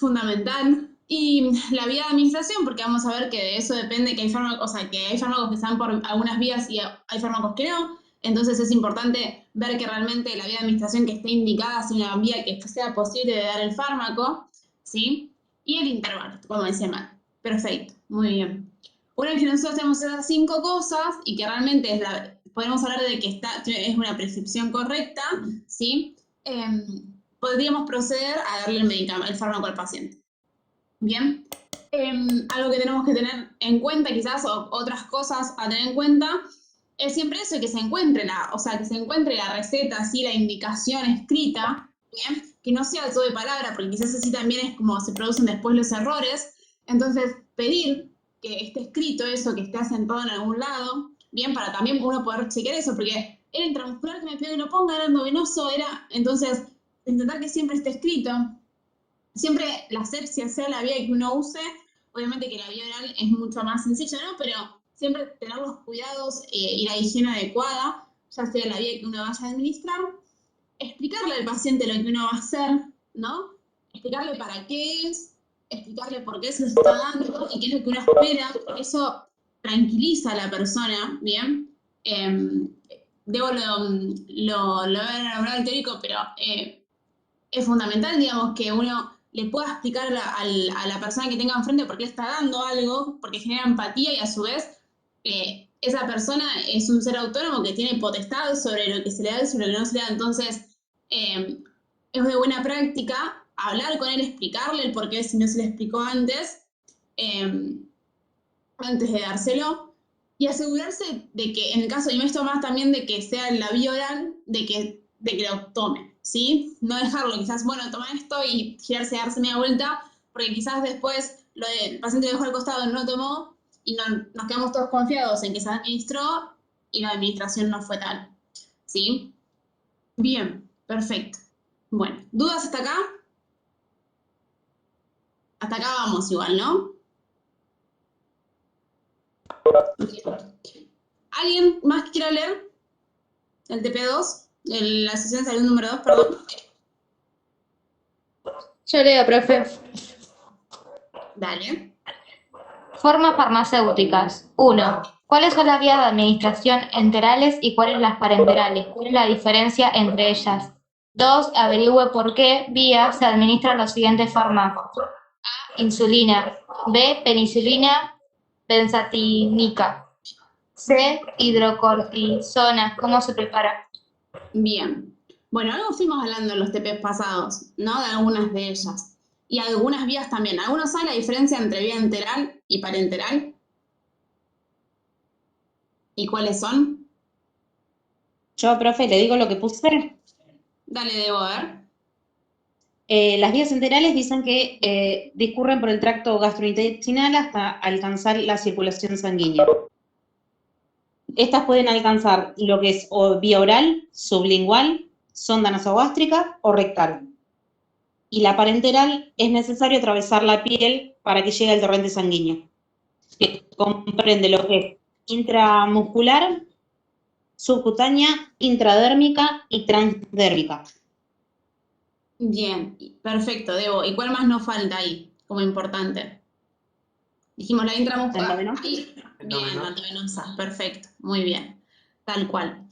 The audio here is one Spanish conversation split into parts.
fundamental. Y la vía de administración, porque vamos a ver que de eso depende que hay fármacos, o sea, que hay fármacos que están por algunas vías y hay fármacos que no. Entonces es importante ver que realmente la vía de administración que esté indicada sea una vía que sea posible de dar el fármaco, ¿sí? Y el intervalo, como decía Matt. Perfecto, muy bien. Una vez que nosotros tenemos esas 5 cosas y que realmente podemos hablar de que es una prescripción correcta, ¿sí? Podríamos proceder a darle el fármaco al paciente. Bien, algo que tenemos que tener en cuenta quizás, o otras cosas a tener en cuenta, es siempre eso, que se encuentre que se encuentre la receta, así, la indicación escrita, ¿bien? Que no sea todo de palabra, porque quizás así también es como se producen después los errores. Entonces, pedir que esté escrito eso, que esté asentado en algún lado, bien, para también uno poder chequear eso, porque era intramuscular que me pidió que lo ponga, era endovenoso, entonces, intentar que siempre esté escrito. Siempre la asepsia sea la vía que uno use, obviamente que la vía oral es mucho más sencilla, ¿no? Pero siempre tener los cuidados y la higiene adecuada, ya sea la vía que uno vaya a administrar, explicarle al paciente lo que uno va a hacer, ¿no? Explicarle para qué es, explicarle por qué se lo está dando y qué es lo que uno espera, eso tranquiliza a la persona, ¿bien? Debo lo ver en teórico, pero es fundamental, digamos, que uno le pueda explicar a la persona que tenga enfrente por qué le está dando algo, porque genera empatía y a su vez esa persona es un ser autónomo que tiene potestad sobre lo que se le da y sobre lo que no se le da. Entonces, es de buena práctica hablar con él, explicarle el por qué si no se le explicó eh, antes de dárselo, y asegurarse de que, en el caso, y esto más también de que sea en la vía oral, de que lo tome, ¿sí? No dejarlo, quizás, bueno, toma esto y girarse, darse media vuelta, porque quizás después el paciente lo dejó al costado, no lo tomó, y nos quedamos todos confiados en que se administró, y la administración no fue tal, ¿sí? Bien, perfecto. Bueno, ¿dudas hasta acá? Hasta acá vamos igual, ¿no? ¿Alguien más que quiera leer? El TP2, la sesión de salud número 2, perdón. Yo leo, profe. Dale. Formas farmacéuticas. 1. ¿Cuáles son las vías de administración enterales y cuáles las parenterales? ¿Cuál es la diferencia entre ellas? 2. Averigüe por qué vía se administran los siguientes fármacos. A. Insulina. B. Penicilina benzatínica. C. Hidrocortisona. ¿Cómo se prepara? Bien. Bueno, algo fuimos hablando en los TPs pasados, ¿no? De algunas de ellas. Y algunas vías también. ¿Algunos saben la diferencia entre vía enteral y parenteral? ¿Y cuáles son? Yo, profe, le digo lo que puse. Dale, debo ver. Las vías enterales dicen que discurren por el tracto gastrointestinal hasta alcanzar la circulación sanguínea. Estas pueden alcanzar lo que es o vía oral, sublingual, sonda nasogástrica o rectal. Y la parenteral es necesario atravesar la piel para que llegue al torrente sanguíneo, que comprende lo que es intramuscular, subcutánea, intradérmica y transdérmica. Bien, perfecto, Debo. ¿Y cuál más nos falta ahí como importante? Dijimos la intramuscular. Bien, la endovenosa, perfecto, muy bien, tal cual.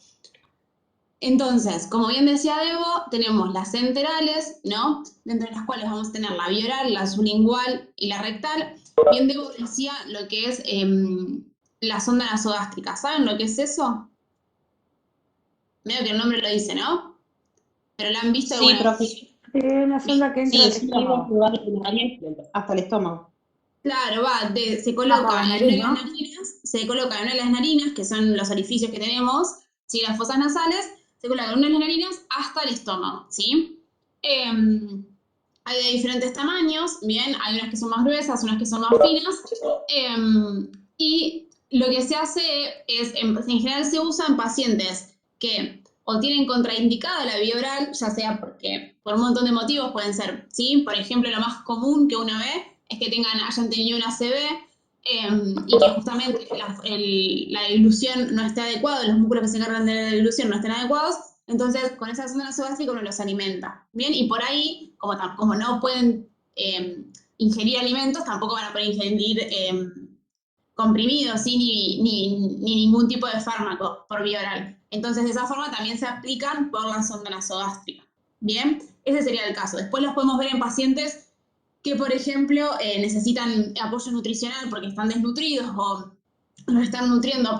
Entonces, como bien decía Debo, tenemos las enterales, ¿no? Dentro de las cuales vamos a tener la vía oral, la sublingual y la rectal. Bien Debo decía lo que es la sonda nasogástrica. ¿Saben lo que es eso? Medio que el nombre lo dice, ¿no? ¿Pero la han visto Sí, alguna profe. vez? Una sonda que entra Sí, al es algo que estómago. va desde la nariz hasta el estómago. Claro, se Una por coloca la en una nariz, de las ¿no? narinas, se coloca en una de las narinas, que son los orificios que tenemos, ¿sí? Las fosas nasales, se coloca en una de las narinas hasta el estómago, ¿sí? Hay de diferentes tamaños, bien, hay unas que son más gruesas, unas que son más finas, y lo que se hace es, en general se usa en pacientes que o tienen contraindicada la vía oral, ya sea porque por un montón de motivos pueden ser, ¿sí? Por ejemplo, lo más común que uno ve es que hayan tenido una ACV y que justamente la dilución no esté adecuada, los músculos que se encargan de la dilución no estén adecuados, entonces con esa sonda nasogástrica uno los alimenta, ¿bien? Y por ahí, como no pueden ingerir alimentos, tampoco van a poder ingerir comprimidos, ¿sí? ni ningún tipo de fármaco por vía oral. Entonces, de esa forma también se aplican por la sonda nasogástrica. Bien, ese sería el caso. Después los podemos ver en pacientes que, por ejemplo, necesitan apoyo nutricional porque están desnutridos o los están nutriendo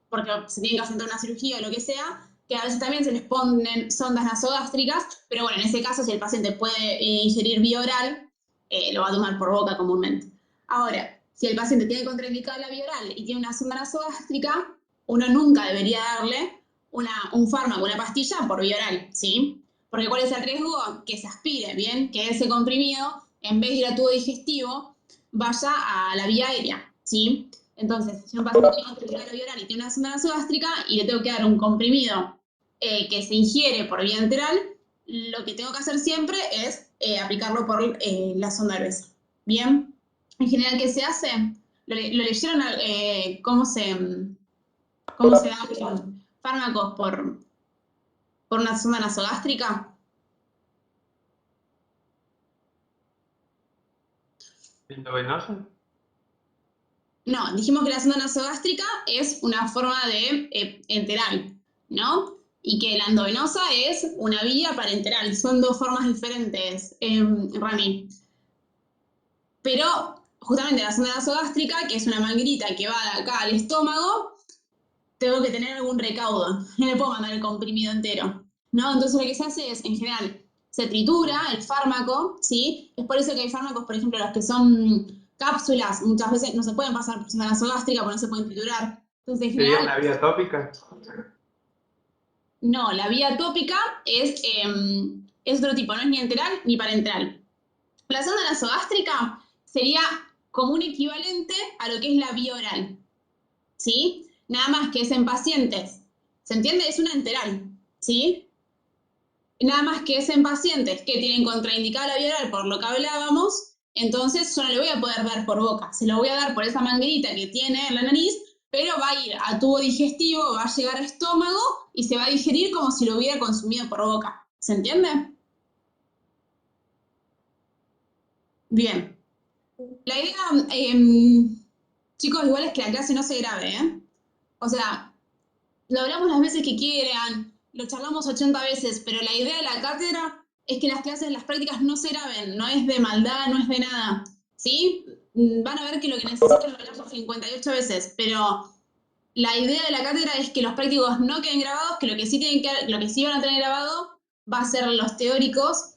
porque se tienen que hacer una cirugía o lo que sea, que a veces también se les ponen sondas nasogástricas, pero bueno, en ese caso, si el paciente puede ingerir vía oral, lo va a tomar por boca comúnmente. Ahora, si el paciente tiene contraindicada la vía oral y tiene una sonda nasogástrica, uno nunca debería darle un fármaco, una pastilla por vía oral, ¿sí? Porque ¿cuál es el riesgo? Que se aspire, ¿bien? Que ese comprimido, en vez de ir a tubo digestivo, vaya a la vía aérea, ¿sí? Entonces, si un paciente tiene contraindicada la vía oral y tiene una sonda nasogástrica y le tengo que dar un comprimido que se ingiere por vía enteral, lo que tengo que hacer siempre es aplicarlo por la sonda gruesa. ¿Bien? En general, ¿qué se hace? ¿Lo leyeron cómo se dan fármacos por una sonda nasogástrica? ¿Endovenosa? No, dijimos que la sonda nasogástrica es una forma de enteral, ¿no? Y que la endovenosa es una vía parenteral. Son dos formas diferentes, Rami. Pero justamente la sonda nasogástrica, que es una manguerita que va de acá al estómago, tengo que tener algún recaudo. No le puedo mandar el comprimido entero, ¿no? Entonces lo que se hace es, en general, se tritura el fármaco, ¿sí? Es por eso que hay fármacos, por ejemplo, los que son cápsulas, muchas veces no se pueden pasar por sonda nasogástrica porque no se pueden triturar. Entonces, en ¿Sería general, una vía tópica? no, la vía tópica es otro tipo, no es ni enteral ni parenteral. La sonda nasogástrica sería como un equivalente a lo que es la vía oral, ¿sí? Nada más que es en pacientes. ¿Se entiende? Es una enteral, ¿sí? Nada más que es en pacientes que tienen contraindicada la vía oral por lo que hablábamos, entonces yo no le voy a poder dar por boca. Se lo voy a dar por esa manguerita que tiene en la nariz, pero va a ir a tubo digestivo, va a llegar a estómago y se va a digerir como si lo hubiera consumido por boca. ¿Se entiende? Bien. La idea, chicos, igual es que la clase no se grabe, ¿eh? O sea, lo hablamos las veces que quieran, lo charlamos 80 veces, pero la idea de la cátedra es que las clases, las prácticas no se graben, no es de maldad, no es de nada, ¿sí? Van a ver que lo que necesitan lo hablamos 58 veces, pero la idea de la cátedra es que los prácticos no queden grabados, que lo que sí van a tener grabado va a ser los teóricos,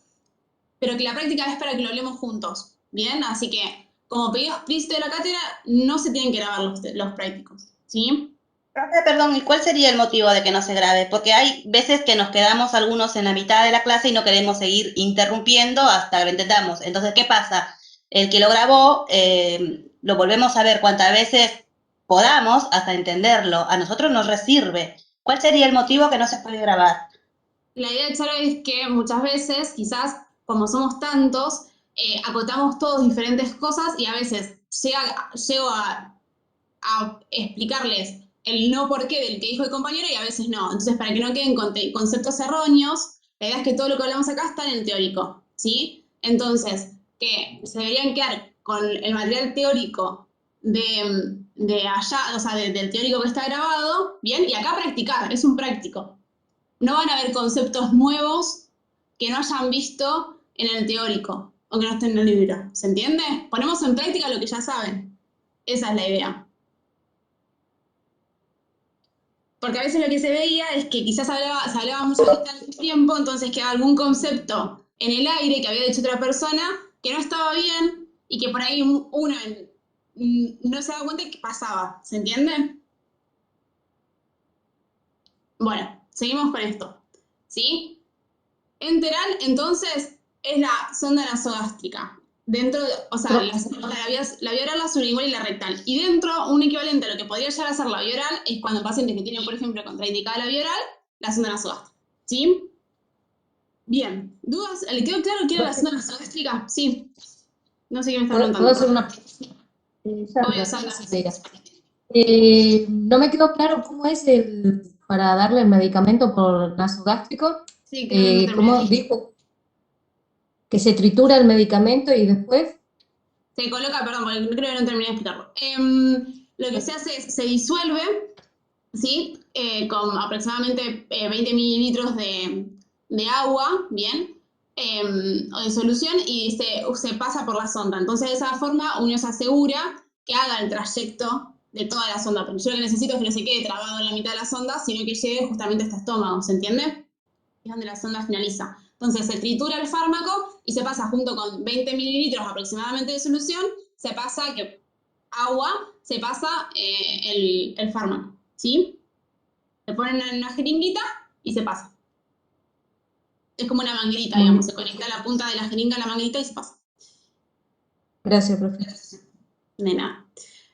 pero que la práctica es para que lo hablemos juntos, ¿bien? Así que, como pedido explícito de la cátedra, no se tienen que grabar los prácticos, ¿sí? Profe, perdón, ¿y cuál sería el motivo de que no se grabe? Porque hay veces que nos quedamos algunos en la mitad de la clase y no queremos seguir interrumpiendo hasta que lo entendamos. Entonces, ¿qué pasa? El que lo grabó, lo volvemos a ver cuantas veces podamos hasta entenderlo. A nosotros nos resirve. ¿Cuál sería el motivo que no se puede grabar? La idea de Charo es que muchas veces, quizás, como somos tantos, acotamos todos diferentes cosas y a veces llego a explicarles el no por qué del que dijo el compañero y a veces no. Entonces, para que no queden conceptos erróneos, la idea es que todo lo que hablamos acá está en el teórico, ¿sí? Entonces, que se deberían quedar con el material teórico de allá, o sea, del teórico que está grabado, ¿bien? Y acá practicar, es un práctico. No van a haber conceptos nuevos que no hayan visto en el teórico o que no estén en el libro. ¿Se entiende? Ponemos en práctica lo que ya saben. Esa es la idea. Porque a veces lo que se veía es que quizás se hablaba mucho al tiempo, entonces quedaba algún concepto en el aire que había dicho otra persona que no estaba bien y que por ahí uno no se daba cuenta que pasaba. ¿Se entiende? Bueno, seguimos con esto. ¿Sí? Enteral, entonces, es la sonda nasogástrica. Dentro, o sea, la vía oral, la sublingual y la rectal. Y dentro, un equivalente a lo que podría llegar a ser la vía oral es cuando pacientes que tienen, por ejemplo, contraindicada la vía oral, la sonda nasogástrica. ¿Sí? Bien. ¿Dudas? ¿Le quedó claro qué era la sonda nasogástrica? Sí. No sé qué me está preguntando. ¿Puedo hacer una Obvio, Sandra. No me quedó claro cómo es para darle el medicamento por nasogástrico. Sí, creo que no ¿Cómo terminé. dijo que se tritura el medicamento y después... Se coloca, perdón, porque creo que no terminé de explicarlo. Lo que se hace es, se disuelve, ¿sí? Con aproximadamente 20 mililitros de agua, ¿bien? O de solución, y se pasa por la sonda. Entonces, de esa forma, uno se asegura que haga el trayecto de toda la sonda, porque yo lo que necesito es que no se quede trabado en la mitad de la sonda, sino que llegue justamente hasta estómago, ¿se entiende? Es donde la sonda finaliza. Entonces se tritura el fármaco y se pasa junto con 20 mililitros aproximadamente de solución, se pasa agua, se pasa el fármaco, ¿sí? Se ponen en una jeringuita y se pasa. Es como una manguerita, digamos, se conecta la punta de la jeringa a la manguerita y se pasa. Gracias, profe. De nada.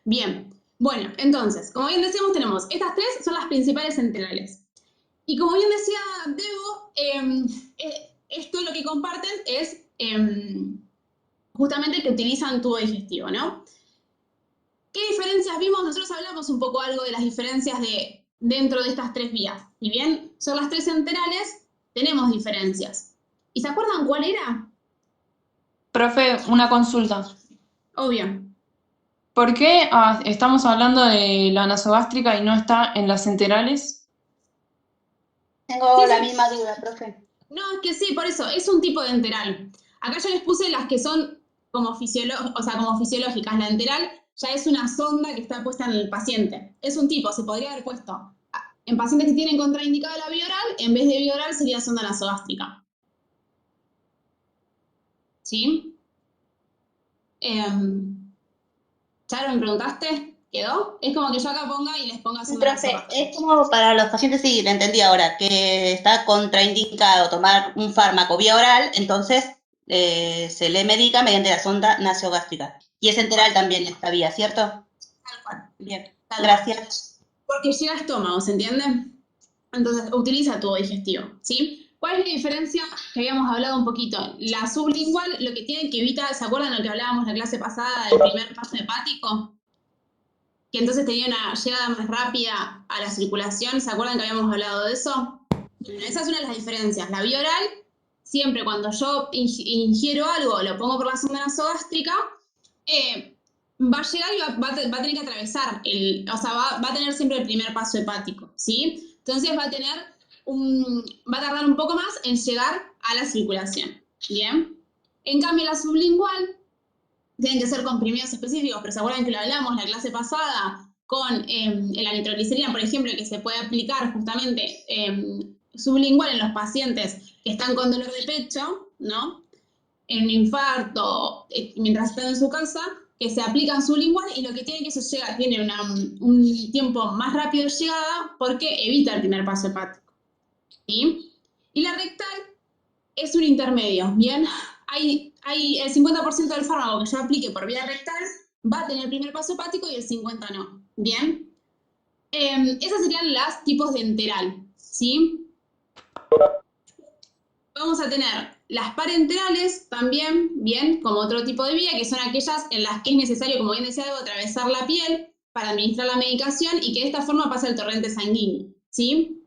Bien, bueno, entonces, como bien decíamos, tenemos estas tres son las principales enterales. Y como bien decía Debo, esto lo que comparten es justamente que utilizan tubo digestivo, ¿no? ¿Qué diferencias vimos? Nosotros hablamos un poco algo de las diferencias dentro de estas tres vías. Si bien son las tres enterales, tenemos diferencias. ¿Y se acuerdan cuál era? Profe, una consulta. Obvio. ¿Por qué estamos hablando de la nasogástrica y no está en las enterales? Tengo Sí, la sí. misma duda, profe. No, es que sí, por eso, es un tipo de enteral. Acá ya les puse las que son como fisiológicas. La enteral ya es una sonda que está puesta en el paciente. Es un tipo, se podría haber puesto. En pacientes que tienen contraindicada la vía oral, en vez de vía oral sería sonda nasogástrica. ¿Sí? ¿Charo, me preguntaste? ¿Quedó? Es como que yo acá ponga y les ponga sonda Profe, nasogástrica. es como para los pacientes, sí, lo entendí ahora, que está contraindicado tomar un fármaco vía oral, entonces se le medica mediante la sonda nasogástrica. Y es enteral también esta vía, ¿cierto? Tal cual. Bien, Tal cual. gracias. Porque llega a estómago, ¿se entiende? Entonces, utiliza tubo digestivo, ¿sí? ¿Cuál es la diferencia que habíamos hablado un poquito? La sublingual lo que tiene que evitar, ¿se acuerdan lo que hablábamos la clase pasada del primer paso hepático? Que entonces tenía una llegada más rápida a la circulación, ¿se acuerdan que habíamos hablado de eso? Bueno, esa es una de las diferencias. La vía oral, siempre cuando yo ingiero algo, lo pongo por la sonda nasogástrica, va a llegar y va a tener que atravesar, va a tener siempre el primer paso hepático, ¿sí? Entonces va a tardar un poco más en llegar a la circulación, ¿bien? En cambio, la sublingual tienen que ser comprimidos específicos, pero ¿se acuerdan que lo hablamos la clase pasada con la nitroglicerina, por ejemplo, que se puede aplicar justamente sublingual en los pacientes que están con dolor de pecho, ¿no? En un infarto, mientras están en su casa, que se aplican sublingual y lo que tiene que eso tiene un tiempo más rápido de llegada porque evita el primer paso hepático, ¿sí? Y la rectal es un intermedio, ¿bien? Hay el 50% del fármaco que yo aplique por vía rectal va a tener el primer paso hepático y el 50% no, ¿bien? Esas serían los tipos de enteral, ¿sí? Vamos a tener las parenterales también, bien, como otro tipo de vía, que son aquellas en las que es necesario, como bien decía, atravesar la piel para administrar la medicación y que de esta forma pasa el torrente sanguíneo, ¿sí?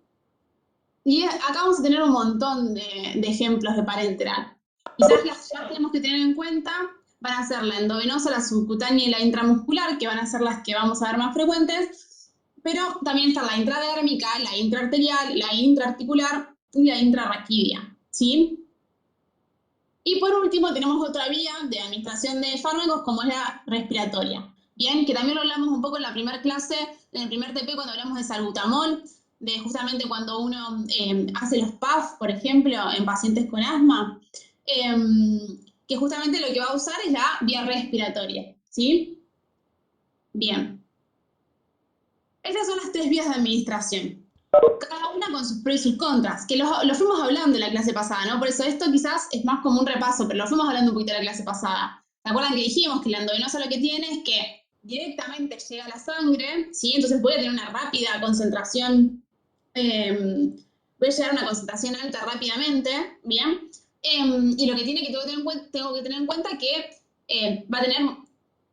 Y acá vamos a tener un montón de ejemplos de parenteral. Quizás las que tenemos que tener en cuenta van a ser la endovenosa, la subcutánea y la intramuscular, que van a ser las que vamos a ver más frecuentes, pero también está la intradérmica, la intraarterial, la intraarticular y la intrarraquídea, ¿sí? Y por último tenemos otra vía de administración de fármacos como es la respiratoria, ¿bien? Que también lo hablamos un poco en la primera clase, en el primer TP cuando hablamos de salbutamol, de justamente cuando uno hace los PAF, por ejemplo, en pacientes con asma, que justamente lo que va a usar es la vía respiratoria, ¿sí? Bien. Estas son las tres vías de administración. Cada una con sus pros y sus contras, que lo fuimos hablando en la clase pasada, ¿no? Por eso esto quizás es más como un repaso, pero lo fuimos hablando un poquito en la clase pasada. ¿Se acuerdan que dijimos que la endovenosa lo que tiene es que directamente llega a la sangre, ¿sí? Entonces puede tener una rápida concentración, puede llegar a una concentración alta rápidamente, ¿bien? Y lo que tengo que tener en cuenta que va a tener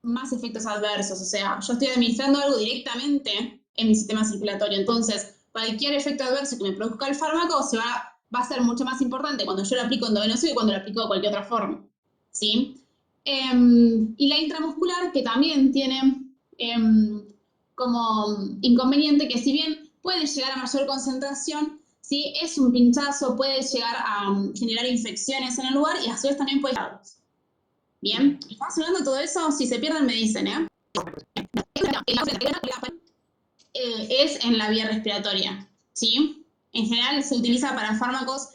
más efectos adversos, o sea, yo estoy administrando algo directamente en mi sistema circulatorio, entonces cualquier efecto adverso que me produzca el fármaco se va va a ser mucho más importante cuando yo lo aplico endovenoso que cuando lo aplico de cualquier otra forma, ¿sí? Y la intramuscular, que también tiene como inconveniente que si bien puede llegar a mayor concentración, ¿sí? Es un pinchazo, puede llegar a generar infecciones en el lugar y a su vez también puede... Bien, ¿estamos hablando de todo eso? Si se pierden me dicen, ¿eh? Es en la vía respiratoria, ¿sí? En general se utiliza para fármacos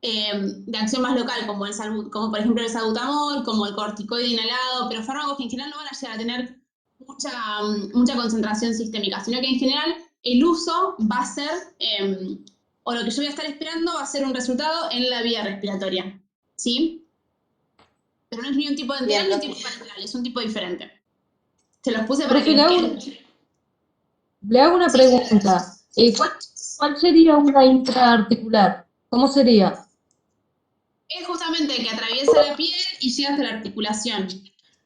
de acción más local, como por ejemplo el salbutamol, como el corticoide inhalado, pero fármacos que en general no van a llegar a tener mucha concentración sistémica, sino que en general el uso va a ser, o lo que yo voy a estar esperando va a ser un resultado en la vía respiratoria, ¿sí? Pero no es ni un tipo de enteral ni un tipo parenteral, es un tipo diferente. Se los puse para que le hago una pregunta. ¿Cuál sería una intraarticular? ¿Cómo sería? Es justamente que atraviesa la piel y llega hasta la articulación.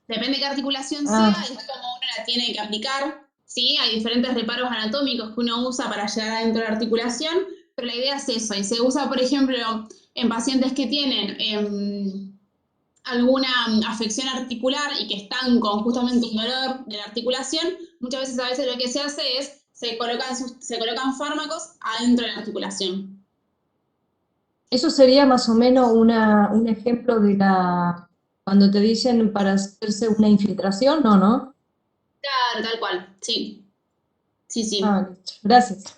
Depende de qué articulación sea, es como uno la tiene que aplicar, ¿sí? Hay diferentes reparos anatómicos que uno usa para llegar adentro de la articulación, pero la idea es eso, y se usa, por ejemplo, en pacientes que tienen alguna afección articular y que están con justamente un dolor de la articulación, muchas veces lo que se hace es se colocan fármacos adentro de la articulación. Eso sería más o menos un ejemplo de cuando te dicen para hacerse una infiltración, ¿no? Claro, tal cual, sí. Sí. Listo. Gracias.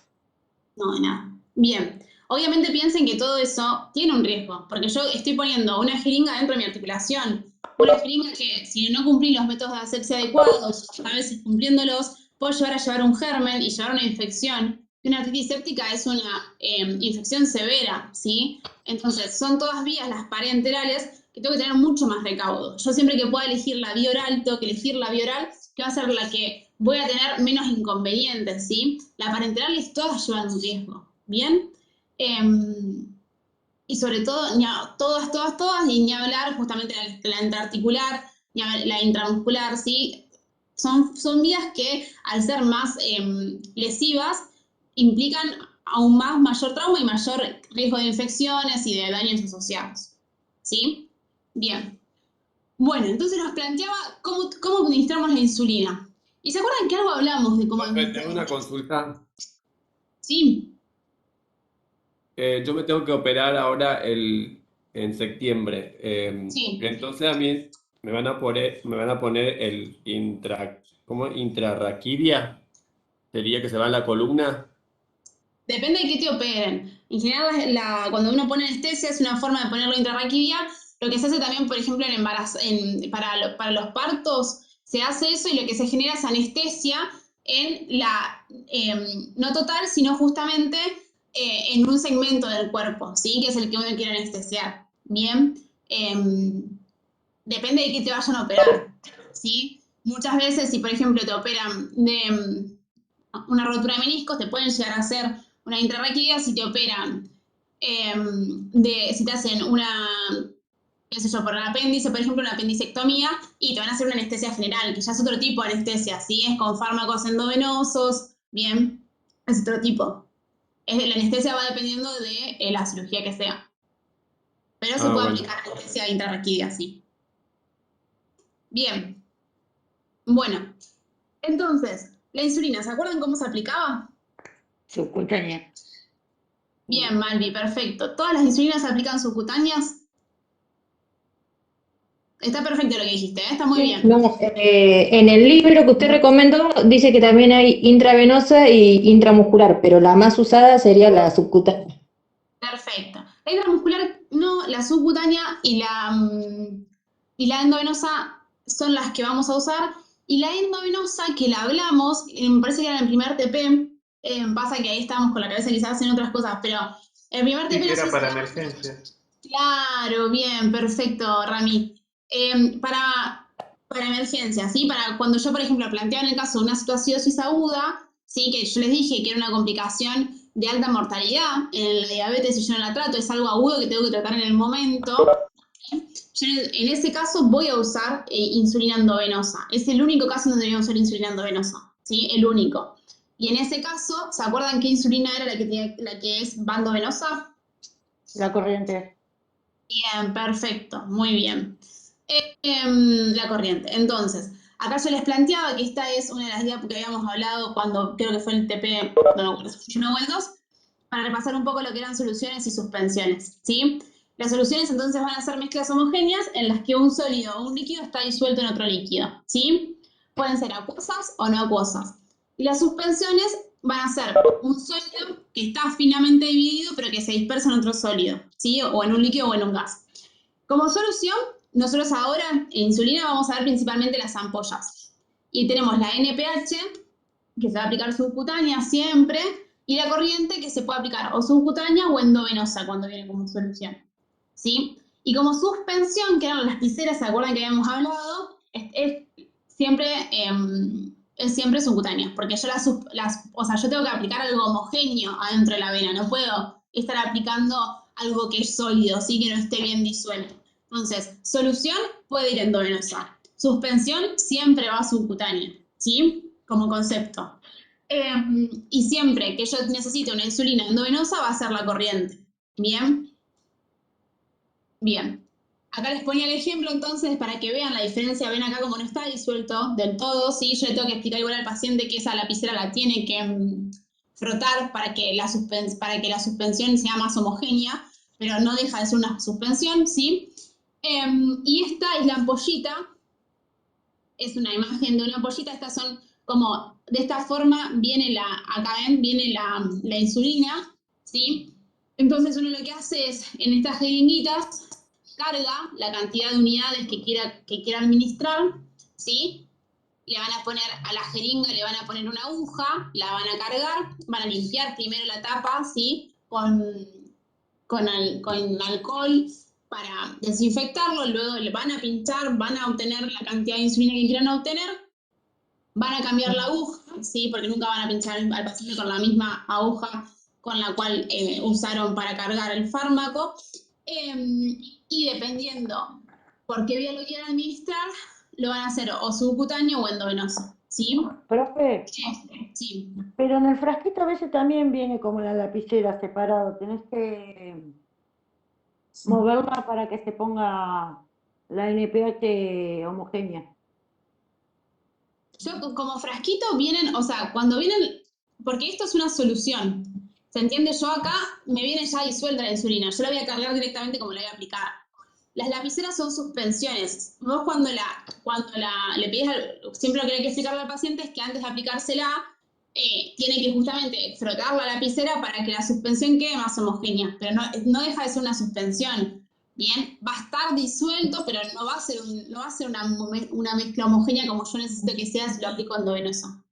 No, de nada. Bien. Obviamente piensen que todo eso tiene un riesgo, porque yo estoy poniendo una jeringa dentro de mi articulación. Una jeringa que, si no cumplí los métodos de asepsia adecuados, a veces cumpliéndolos, puedo llevar a llevar un germen y llevar una infección. Una artritis séptica es una infección severa, ¿sí? Entonces, son todas vías, las parenterales, que tengo que tener mucho más recaudo. Yo siempre que pueda elegir la vía oral, tengo que elegir la vía oral, que va a ser la que voy a tener menos inconvenientes, ¿sí? La parenterales todas llevan un riesgo, ¿bien? Y sobre todo, todas, y ni hablar justamente la intraarticular, ni la intramuscular, ¿sí? Son vías que, al ser más lesivas, implican aún más mayor trauma y mayor riesgo de infecciones y de daños asociados, ¿sí? Bien. Bueno, entonces nos planteaba cómo administramos la insulina. ¿Y se acuerdan que algo hablamos de cómo Tengo una consulta. Sí. Yo me tengo que operar ahora en septiembre. Sí. Entonces a mí me van a poner el intrarraquídea. ¿Sería que se va en la columna? Depende de qué te operen. En general, cuando uno pone anestesia es una forma de ponerlo intrarraquídea. Lo que se hace también, por ejemplo, en embarazo, para los partos, se hace eso y lo que se genera es anestesia en no total, sino justamente en un segmento del cuerpo, ¿sí? Que es el que uno quiere anestesiar. Bien. Depende de qué te vayan a operar, ¿sí? Muchas veces, si por ejemplo te operan de una rotura de meniscos, te pueden llegar a hacer una intrarraquídea. Si te operan, si te hacen qué sé yo, por el apéndice, por ejemplo, una apendicectomía, y te van a hacer una anestesia general, que ya es otro tipo de anestesia, ¿sí? Es con fármacos endovenosos, bien, es otro tipo. La anestesia va dependiendo de la cirugía que sea. Pero se puede bueno. aplicar anestesia intrarraquídea, sí. Bien. Bueno, entonces, la insulina, ¿se acuerdan cómo se aplicaba? Subcutánea. Bien, Malvi, perfecto. ¿Todas las insulinas se aplican subcutáneas? Está perfecto lo que dijiste, ¿eh? Está muy bien. No, en el libro que usted recomendó dice que también hay intravenosa y intramuscular, pero la más usada sería la subcutánea. Perfecto. La intramuscular no, la subcutánea y la endovenosa son las que vamos a usar. Y la endovenosa, que la hablamos, me parece que era en el primer TP, pasa que ahí estábamos con la cabeza quizás en otras cosas, pero el primer Sí, TP... que era para emergencias. Claro, bien, perfecto, Rami. Para emergencias, ¿sí? Para cuando yo, por ejemplo, planteaba en el caso de una citoacidosis aguda, ¿sí? Que yo les dije que era una complicación de alta mortalidad en la diabetes y yo no la trato, es algo agudo que tengo que tratar en el momento. Yo en ese caso voy a usar insulina endovenosa. Es el único caso donde voy a usar insulina endovenosa, ¿sí? El único. Y en ese caso, ¿se acuerdan qué insulina era la que es bandovenosa? La corriente. Bien, perfecto, muy bien. La corriente. Entonces, acá yo les planteaba que esta es una de las guías que habíamos hablado cuando creo que fue el TP, no, 1 o el 2, para repasar un poco lo que eran soluciones y suspensiones, ¿sí? Las soluciones entonces van a ser mezclas homogéneas en las que un sólido o un líquido está disuelto en otro líquido, ¿sí? Pueden ser acuosas o no acuosas. Y las suspensiones van a ser un sólido que está finamente dividido pero que se dispersa en otro sólido, ¿sí? O en un líquido o en un gas. Como solución, nosotros ahora en insulina vamos a ver principalmente las ampollas. Y tenemos la NPH, que se va a aplicar subcutánea siempre, y la corriente que se puede aplicar o subcutánea o endovenosa cuando viene como solución, ¿sí? Y como suspensión, que eran las lapiceras, ¿se acuerdan que habíamos hablado? Es siempre subcutánea, porque yo yo tengo que aplicar algo homogéneo adentro de la vena, no puedo estar aplicando algo que es sólido, ¿sí? Que no esté bien disuelto. Entonces, solución puede ir endovenosa. Suspensión siempre va subcutánea, ¿sí? Como concepto. Y siempre que yo necesite una insulina endovenosa va a ser la corriente. ¿Bien? Bien. Acá les ponía el ejemplo entonces para que vean la diferencia. Ven acá como no está disuelto del todo, ¿sí? Yo le tengo que explicar igual al paciente que esa lapicera la tiene que frotar para que la suspensión sea más homogénea, pero no deja de ser una suspensión, ¿sí? Y esta es la ampollita, es una imagen de una ampollita. Estas son como, de esta forma viene acá ven, viene la insulina, ¿sí? Entonces uno lo que hace es, en estas jeringuitas, carga la cantidad de unidades que quiera administrar, ¿sí? Le van a poner a la jeringa, le van a poner una aguja, la van a cargar, van a limpiar primero la tapa, ¿sí? Con alcohol para desinfectarlo, luego le van a pinchar, van a obtener la cantidad de insulina que quieran obtener, van a cambiar la aguja, ¿sí? Porque nunca van a pinchar al paciente con la misma aguja con la cual usaron para cargar el fármaco, y dependiendo por qué vía lo quieran administrar, lo van a hacer o subcutáneo o endovenoso, ¿sí? Profe, Sí. pero en el frasquito a veces también viene como la lapicera separado, tenés que moverla para que se ponga la NPH homogénea. Yo como frasquito vienen, o sea, cuando vienen, porque esto es una solución, ¿se entiende? Yo acá me viene ya disuelta la insulina, yo la voy a cargar directamente como la voy a aplicar. Las lapiceras son suspensiones. Vos cuando le pides, siempre lo que hay que explicarle al paciente es que antes de aplicársela, tiene que justamente frotar la lapicera para que la suspensión quede más homogénea, pero no deja de ser una suspensión. Bien, va a estar disuelto, pero no va a ser una mezcla homogénea como yo necesito que sea si lo aplico endovenoso.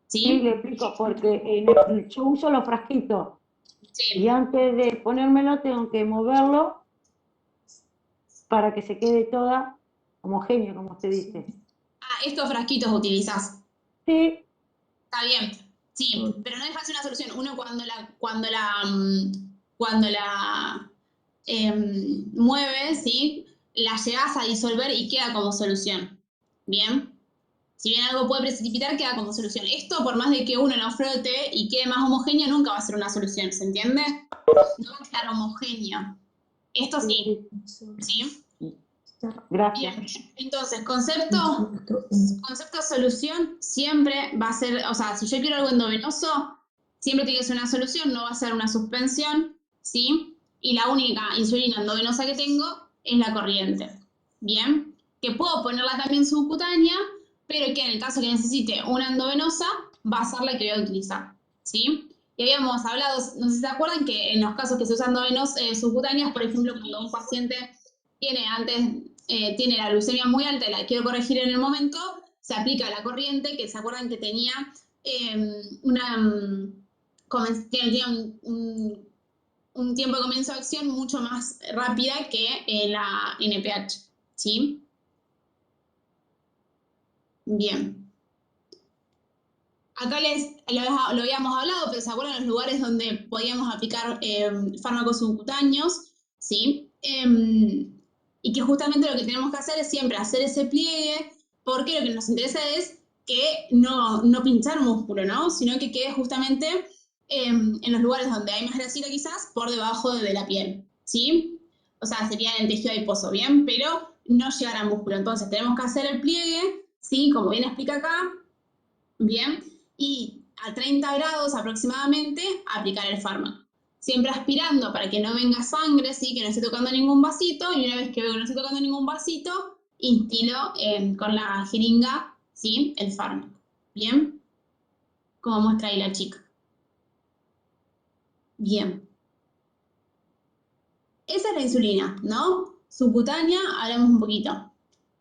¿Sí? Sí, le explico, porque yo uso los frasquitos Sí. y antes de ponérmelo tengo que moverlo para que se quede toda homogénea, como usted dice. Ah, estos frasquitos utilizás. Sí, Está bien, sí, pero no deja de ser una solución. Uno cuando la mueve, ¿sí? La llegas a disolver y queda como solución. ¿Bien? Si bien algo puede precipitar, queda como solución. Esto, por más de que uno lo frote y quede más homogéneo, nunca va a ser una solución, ¿se entiende? No va a quedar homogéneo. Esto sí. ¿Sí? gracias. Bien. Entonces, concepto solución siempre va a ser, o sea, si yo quiero algo endovenoso, siempre tiene que ser una solución, no va a ser una suspensión, ¿sí? Y la única insulina endovenosa que tengo es la corriente. Bien, que puedo ponerla también subcutánea, pero que en el caso que necesite una endovenosa, va a ser la que voy a utilizar, ¿sí? Y habíamos hablado, no sé si se acuerdan, que en los casos que se usan subcutáneas, por ejemplo, cuando un paciente tiene la glucemia muy alta y la quiero corregir en el momento, se aplica la corriente, que se acuerdan que tenía un tiempo de comienzo de acción mucho más rápida que la NPH, ¿sí? Bien. Acá lo habíamos hablado, pero ¿se acuerdan los lugares donde podíamos aplicar fármacos subcutáneos? ¿Sí? Y que justamente lo que tenemos que hacer es siempre hacer ese pliegue, porque lo que nos interesa es que no pinchar músculo, ¿no? Sino que quede justamente en los lugares donde hay más grasita quizás por debajo de la piel. ¿sí? O sea, sería en el tejido adiposo, ¿bien? Pero no llegar al músculo. Entonces tenemos que hacer el pliegue, ¿sí? Como bien explica acá, ¿bien? Y a 30 grados aproximadamente aplicar el fármaco. Siempre aspirando para que no venga sangre, ¿sí? Que no esté tocando ningún vasito, y una vez que veo que no esté tocando ningún vasito, instilo con la jeringa, ¿sí? El fármaco, ¿bien? Como muestra ahí la chica. Bien. Esa es la insulina, ¿no? Subcutánea, hablamos un poquito.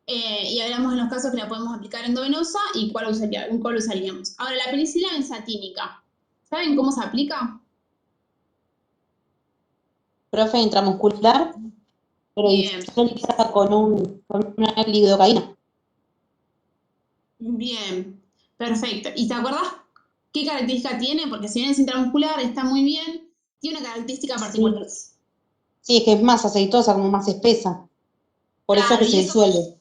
Y hablamos en los casos que la podemos aplicar endovenosa y cuál usaríamos. Ahora, la penicilina benzatínica, ¿saben cómo se aplica? Profe, intramuscular, pero Bien, con una lidocaína. bien, perfecto. ¿Y te acordás qué característica tiene? Porque si bien es intramuscular, está muy bien, tiene una característica particular. Sí, es que es más aceitosa, como más espesa. Por eso es Claro, que y se eso, disuelve.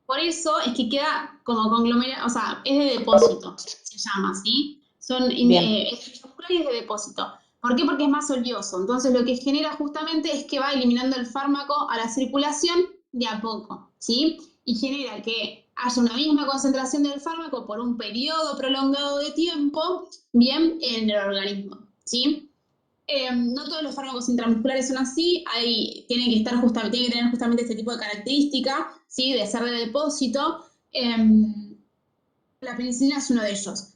por eso es que queda como conglomerado, o sea, es de depósito, se llama, ¿sí? Bien. Es intramuscular y es de depósito. ¿Por qué? Porque es más oleoso. Entonces lo que genera justamente es que va eliminando el fármaco a la circulación de a poco, ¿sí? Y genera que haya una misma concentración del fármaco por un periodo prolongado de tiempo, bien, en el organismo, ¿sí? No todos los fármacos intramusculares son así, tienen que tener justamente este tipo de característica, ¿sí? De ser de depósito. La penicilina es uno de ellos.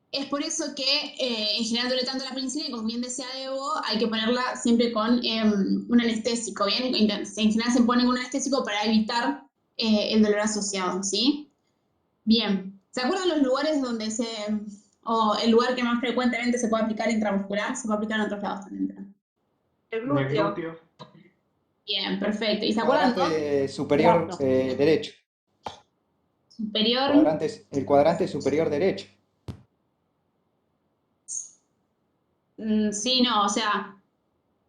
Es por eso que en general duele tanto la penicilina y como bien decía Evo, hay que ponerla siempre con un anestésico, ¿bien? En general se pone un anestésico para evitar el dolor asociado, ¿sí? Bien. ¿Se acuerdan los lugares o el lugar que más frecuentemente se puede aplicar intramuscular? Se puede aplicar en otros lados también, pero... El En el glúteo. glúteo. Bien, perfecto. ¿Y se acuerdan dos? Cuadrante superior Brazo. derecho. Superior. El cuadrante superior derecho. Sí, no, o sea,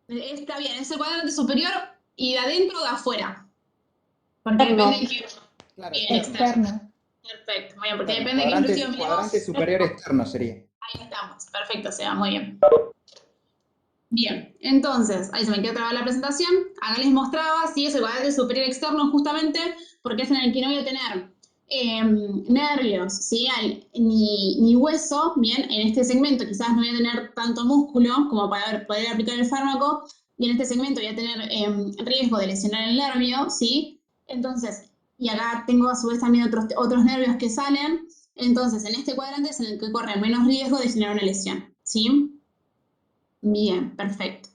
está bien, es el cuadrante superior y de adentro o de afuera. Porque Externo. depende de qué. Claro, Bien, externo. externo. Perfecto, muy bien, porque Externo. depende de qué glúteo Cuadrante miremos. superior externo sería. Ahí estamos, perfecto, Seba, muy bien. Bien, entonces, ahí se me quedó trabada la presentación. Acá les mostraba, sí, es el cuadrante superior externo justamente porque es en el que no voy a tener nervios, ¿sí? Ni hueso, bien, en este segmento quizás no voy a tener tanto músculo como para poder aplicar el fármaco, y en este segmento voy a tener riesgo de lesionar el nervio, ¿sí? Entonces, y acá tengo a su vez también otros nervios que salen, entonces en este cuadrante es en el que corre menos riesgo de generar una lesión, ¿sí? Bien, perfecto.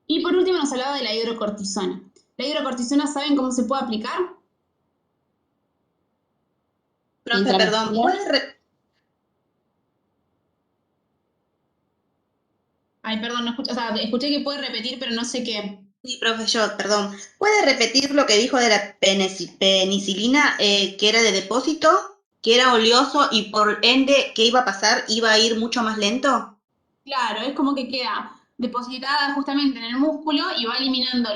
Y por último nos hablaba de la hidrocortisona. La hidrocortisona, ¿saben cómo se puede aplicar? Profe, perdón, Intramuscular. Ay, perdón, no escuché, o sea, escuché que puede repetir, pero no sé qué. Sí, profe, perdón. ¿Puede repetir lo que dijo de la penicilina, que era de depósito, que era oleoso y por ende, ¿qué iba a pasar? ¿Iba a ir mucho más lento? Claro, es como que queda depositada justamente en el músculo y va eliminando,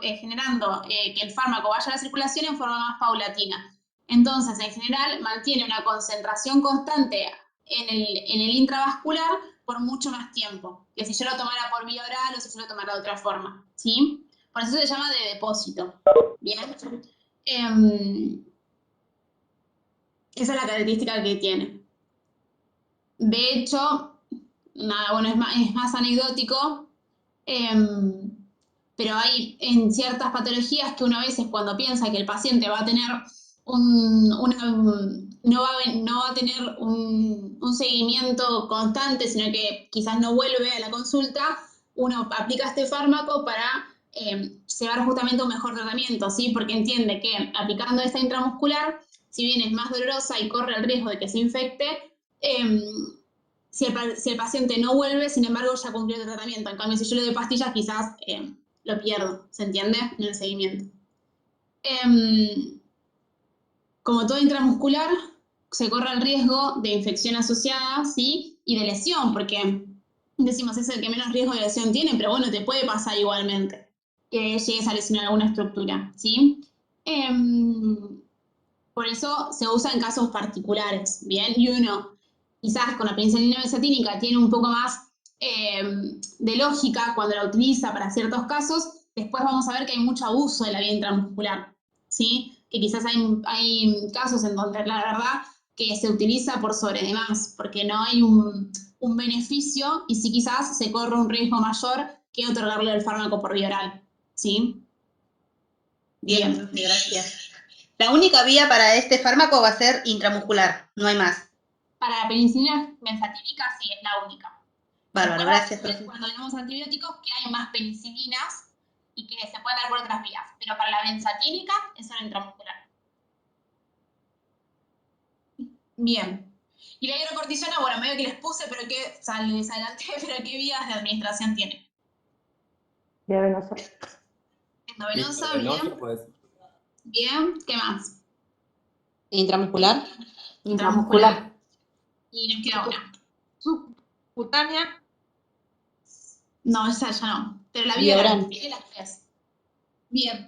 generando que el fármaco vaya a la circulación en forma más paulatina. Entonces, en general, mantiene una concentración constante en el intravascular por mucho más tiempo, que si yo lo tomara por vía oral o si yo lo tomara de otra forma, ¿sí? Por eso se llama de depósito, ¿bien? Esa es la característica que tiene. De hecho, nada, bueno, es más anecdótico, pero hay en ciertas patologías que uno a veces cuando piensa que el paciente va a tener no va a tener un seguimiento constante, sino que quizás no vuelve a la consulta, uno aplica este fármaco para llevar justamente un mejor tratamiento, ¿sí? Porque entiende que aplicando esta intramuscular, si bien es más dolorosa y corre el riesgo de que se infecte, si el paciente no vuelve, sin embargo, ya cumplió el tratamiento. En cambio, si yo le doy pastillas, quizás lo pierdo, ¿se entiende? En el seguimiento. Como todo intramuscular, se corre el riesgo de infección asociada, ¿sí? Y de lesión, porque decimos es el que menos riesgo de lesión tiene, pero bueno, te puede pasar igualmente que llegues a lesionar alguna estructura, ¿sí? Por eso se usa en casos particulares, ¿bien? Y uno, quizás con la penicilina benzatínica, tiene un poco más de lógica cuando la utiliza para ciertos casos, después vamos a ver que hay mucho abuso de la vía intramuscular, ¿sí? Que quizás hay casos en donde la verdad que se utiliza por sobre demás, porque no hay un beneficio y si quizás se corre un riesgo mayor que otorgarle el fármaco por vía oral, ¿sí? Bien, profe, gracias. La única vía para este fármaco va a ser intramuscular, no hay más. Para la penicilina benzatínica sí es la única. Bárbaro, Después, gracias, profe. cuando tenemos antibióticos, que hay más penicilinas y que se pueden dar por otras vías, pero para la benzatínica es solo intramuscular. Bien. Y la hidrocortisona, bueno, medio que les puse, pero que les adelanté, pero ¿qué vías de administración tiene? Ya venosa. Endovenosa, Intravenosa, bien. pues. Bien, ¿qué más? Intramuscular. Intramuscular. Y nos queda una. Subcutánea. No, esa ya no. Pero la Vía vía oral. oral. Tiene las tres. Bien.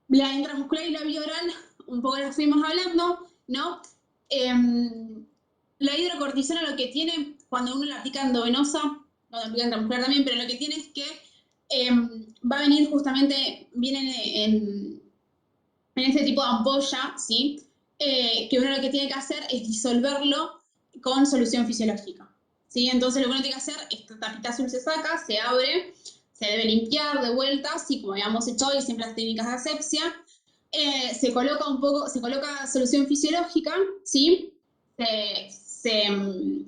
La intramuscular y la vía oral, un poco las fuimos hablando, ¿no? La hidrocortisona lo que tiene, cuando uno la aplica endovenosa, cuando aplica intramuscular también, pero lo que tiene es que va a venir justamente, viene en este tipo de ampolla, ¿sí? Que uno lo que tiene que hacer es disolverlo con solución fisiológica, ¿sí? Entonces lo que uno tiene que hacer, esta tapita azul se saca, se abre, se debe limpiar de vuelta, ¿sí? Como habíamos hecho hoy, siempre las técnicas de asepsia. Se coloca solución fisiológica, ¿sí? Se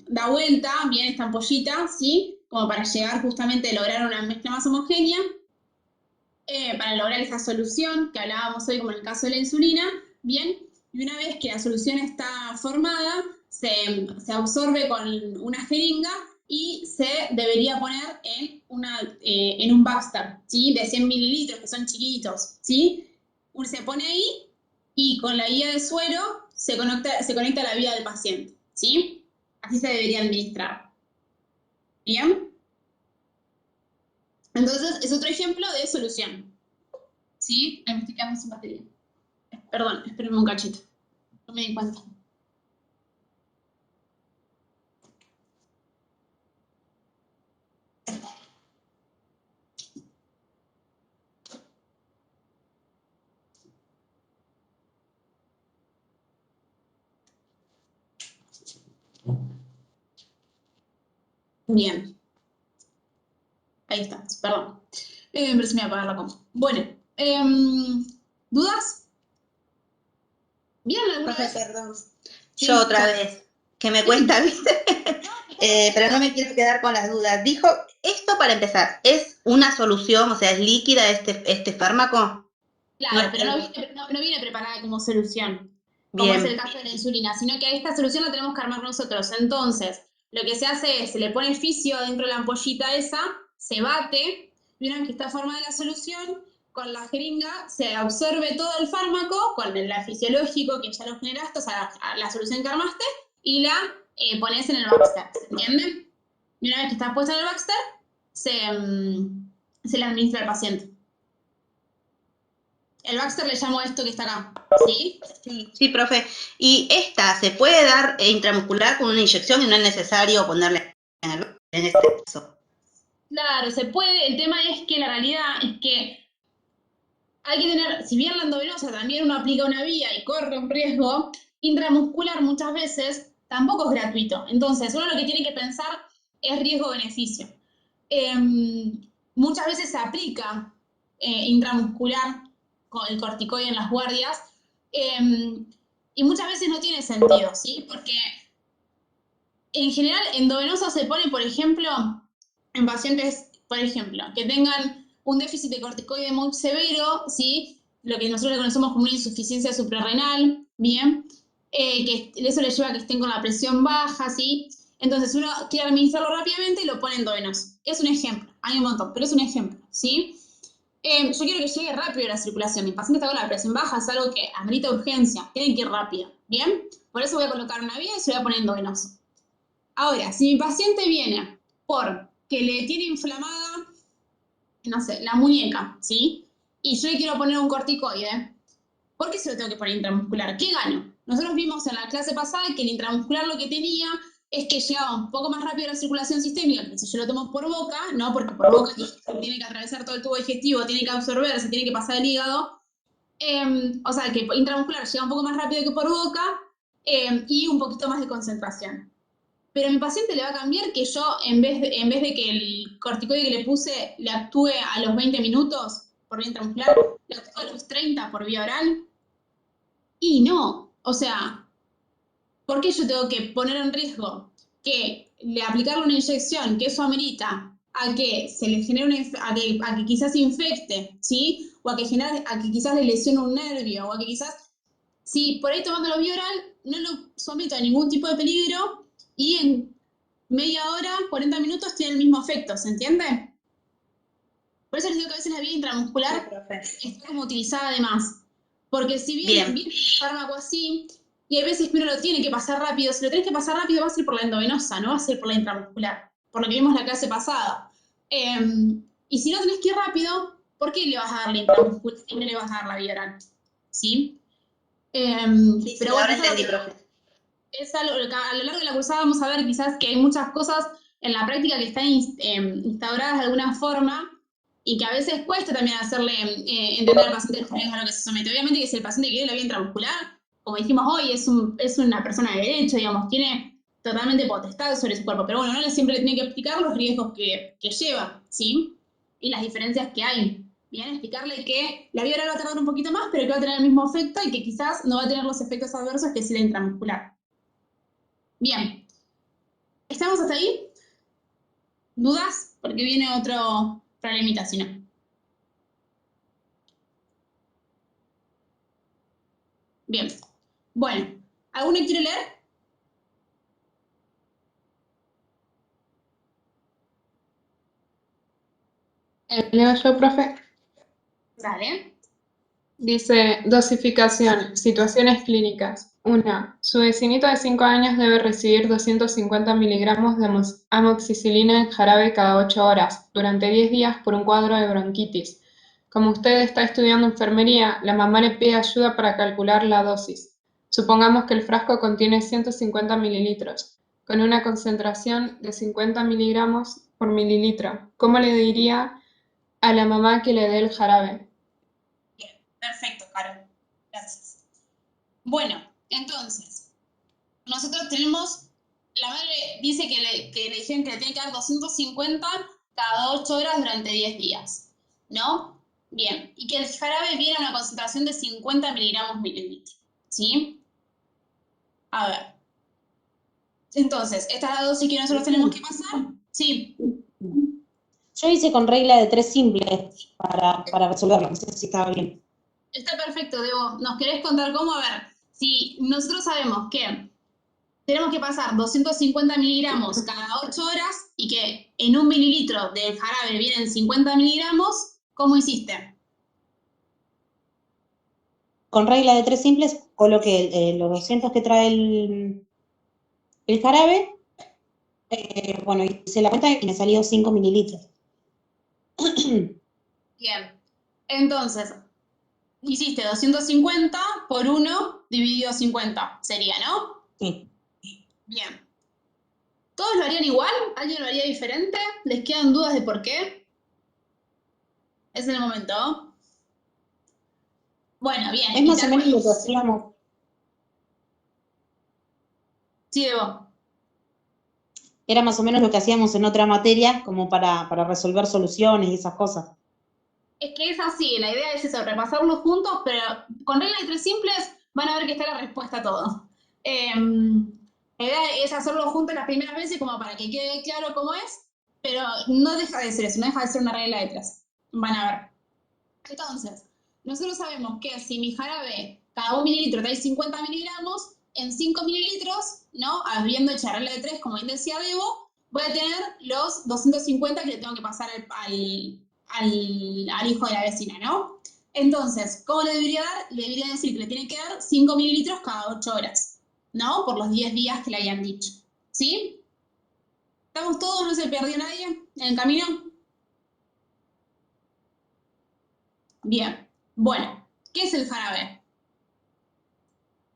da vuelta bien esta ampollita, ¿sí? Como para llegar justamente a lograr una mezcla más homogénea. Para lograr esa solución que hablábamos hoy, como en el caso de la insulina, bien, y una vez que la solución está formada, se absorbe con una jeringa y se debería poner en un Baxter, ¿sí? De 100 mililitros, que son chiquitos, ¿sí? Se pone ahí y con la guía de suero se conecta a la vía del paciente, ¿sí? Así se debería administrar. ¿Bien? Entonces, es otro ejemplo de solución. ¿Sí? Ahí me estoy quedando sin batería. Perdón, espérenme un cachito. No me di cuenta. Bien. Ahí está, perdón. Pero se me va a apagar la compu. Bueno, ¿dudas? ¿Bien alguna Profe, vez? perdón. Sí, Yo otra ya. vez, que me cuesta, ¿viste? Pero no me quiero quedar con las dudas. Dijo, esto para empezar, ¿es una solución, o sea, es líquida este fármaco? Claro, No pero es- no viene preparada como solución, como es el Bien, caso de la insulina, sino que a esta solución la tenemos que armar nosotros. Entonces, lo que se hace es, se le pone fisio dentro de la ampollita esa, se bate, y una vez que está formada la solución, con la jeringa se absorbe todo el fármaco, con el fisiológico que ya lo generaste, o sea, la solución que armaste, y la pones en el Baxter, ¿se entiende? Y una vez que está puesta en el Baxter, se le administra al paciente. El Baxter le llamo a esto que está acá, ¿sí? sí, profe. ¿Y esta se puede dar intramuscular con una inyección y no es necesario ponerle en este caso? Claro, se puede. El tema es que la realidad es que hay que tener, si bien la endovenosa también uno aplica una vía y corre un riesgo, intramuscular muchas veces tampoco es gratuito. Entonces, uno lo que tiene que pensar es riesgo-beneficio. Muchas veces se aplica intramuscular con el corticoide en las guardias y muchas veces no tiene sentido, ¿sí? Porque en general, endovenosa se pone, por ejemplo, en pacientes, por ejemplo, que tengan un déficit de corticoide muy severo, ¿sí? Lo que nosotros conocemos como una insuficiencia suprarrenal, ¿bien? Que eso les lleva a que estén con la presión baja, ¿sí? Entonces uno quiere administrarlo rápidamente y lo pone endovenoso. Es un ejemplo, hay un montón, pero es un ejemplo, ¿sí? Yo quiero que llegue rápido la circulación. Mi paciente está con la presión baja, es algo que amerita urgencia, tiene que ir rápido, ¿bien? Por eso voy a colocar una vía y se voy a poner endovenoso. Ahora, si mi paciente viene porque le tiene inflamada, no sé, la muñeca, ¿sí? Y yo le quiero poner un corticoide, ¿por qué se lo tengo que poner intramuscular? ¿Qué gano? Nosotros vimos en la clase pasada que el intramuscular lo que tenía es que llegaba un poco más rápido la circulación sistémica, que si yo lo tomo por boca, ¿no? Porque por boca tiene que atravesar todo el tubo digestivo, tiene que absorberse, tiene que pasar el hígado. O sea, que intramuscular llega un poco más rápido que por boca y un poquito más de concentración. Pero a mi paciente le va a cambiar que yo, en vez de que el corticoide que le puse le actúe a los 20 minutos por vía intramuscular, le actúe a los 30 por vía oral. Y no, o sea, ¿por qué yo tengo que poner en riesgo que le aplicarle una inyección, que eso amerita a que se le genere a que quizás se infecte, ¿sí? O a que quizás le lesione un nervio, o a que quizás, sí, por ahí tomándolo vía oral, no lo someto a ningún tipo de peligro y en media hora, 40 minutos tiene el mismo efecto, ¿se entiende? Por eso les digo que a veces la vía intramuscular está como utilizada de más. Porque si bien viene un fármaco así, y hay veces que uno lo tiene que pasar rápido, si lo tenés que pasar rápido va a ser por la endovenosa, no va a ser por la intramuscular, por lo que vimos la clase pasada. Y si no tenés que ir rápido, ¿por qué le vas a dar la intramuscular y no le vas a dar la vía oral? ¿Sí? Sí, pero ahora bueno, entendí, profe. a lo largo de la cursada vamos a ver quizás que hay muchas cosas en la práctica que están instauradas de alguna forma y que a veces cuesta también hacerle entender al paciente a lo que se somete. Obviamente que si el paciente quiere la vía intramuscular, como dijimos hoy, es una persona de derecho, digamos, tiene totalmente potestad sobre su cuerpo, pero bueno, no le siempre le tiene que explicar los riesgos que lleva, ¿sí? Y las diferencias que hay. Bien, explicarle que la vía oral va a tardar un poquito más, pero que va a tener el mismo efecto y que quizás no va a tener los efectos adversos que si la intramuscular. Bien, ¿estamos hasta ahí? ¿Dudas? Porque viene otro problemita, si no. Bien, bueno, ¿alguno quiere leer? Leo yo, profe. Dale. Dice, dosificación, situaciones clínicas. 1. Su vecinito de 5 años debe recibir 250 miligramos de amoxicilina en jarabe cada 8 horas, durante 10 días por un cuadro de bronquitis. Como usted está estudiando enfermería, la mamá le pide ayuda para calcular la dosis. Supongamos que el frasco contiene 150 mililitros, con una concentración de 50 miligramos por mililitro. ¿Cómo le diría a la mamá que le dé el jarabe? Perfecto, Caro. Gracias. Bueno, entonces, nosotros tenemos, la madre dice que le dijeron que le tiene que dar 250 cada 8 horas durante 10 días, ¿no? Bien, y que el jarabe viene a una concentración de 50 miligramos mililitro, ¿sí? A ver. Entonces, ¿esta es la dosis que nosotros tenemos que pasar? Sí. Yo hice con regla de 3 simples para resolverlo, no sé si estaba bien. Está perfecto, Debo. ¿Nos querés contar cómo? A ver, si nosotros sabemos que tenemos que pasar 250 miligramos cada 8 horas y que en 1 mililitro del jarabe vienen 50 miligramos, ¿cómo hiciste? Con regla de 3 simples coloqué los 200 que trae el jarabe, bueno, hice la cuenta y me salió 5 mililitros. Bien. Entonces, hiciste 250 por 1 dividido 50, sería, ¿no? Sí. Bien. ¿Todos lo harían igual? ¿Alguien lo haría diferente? ¿Les quedan dudas de por qué? Es el momento. Bueno, bien. Es más o menos lo que hacíamos. Sí, Debo. Era más o menos lo que hacíamos en otra materia, como para resolver soluciones y esas cosas. Es que es así, la idea es eso, repasarlo juntos, pero con reglas de 3 simples van a ver que está la respuesta a todo. La idea es hacerlo juntos las primeras veces como para que quede claro cómo es, pero no deja de ser eso, no deja de ser una regla de 3. Van a ver. Entonces, nosotros sabemos que si mi jarabe, cada 1 mililitro trae 50 miligramos, en 5 mililitros, ¿no? Habiendo hecho la regla de 3, como bien decía Bebo, voy a tener los 250 que le tengo que pasar al hijo de la vecina, ¿no? Entonces, ¿cómo le debería dar? Le debería decir que le tiene que dar 5 mililitros cada 8 horas, ¿no? Por los 10 días que le habían dicho, ¿sí? ¿Estamos todos? ¿No se perdió nadie en el camino? Bien. Bueno, ¿qué es el jarabe?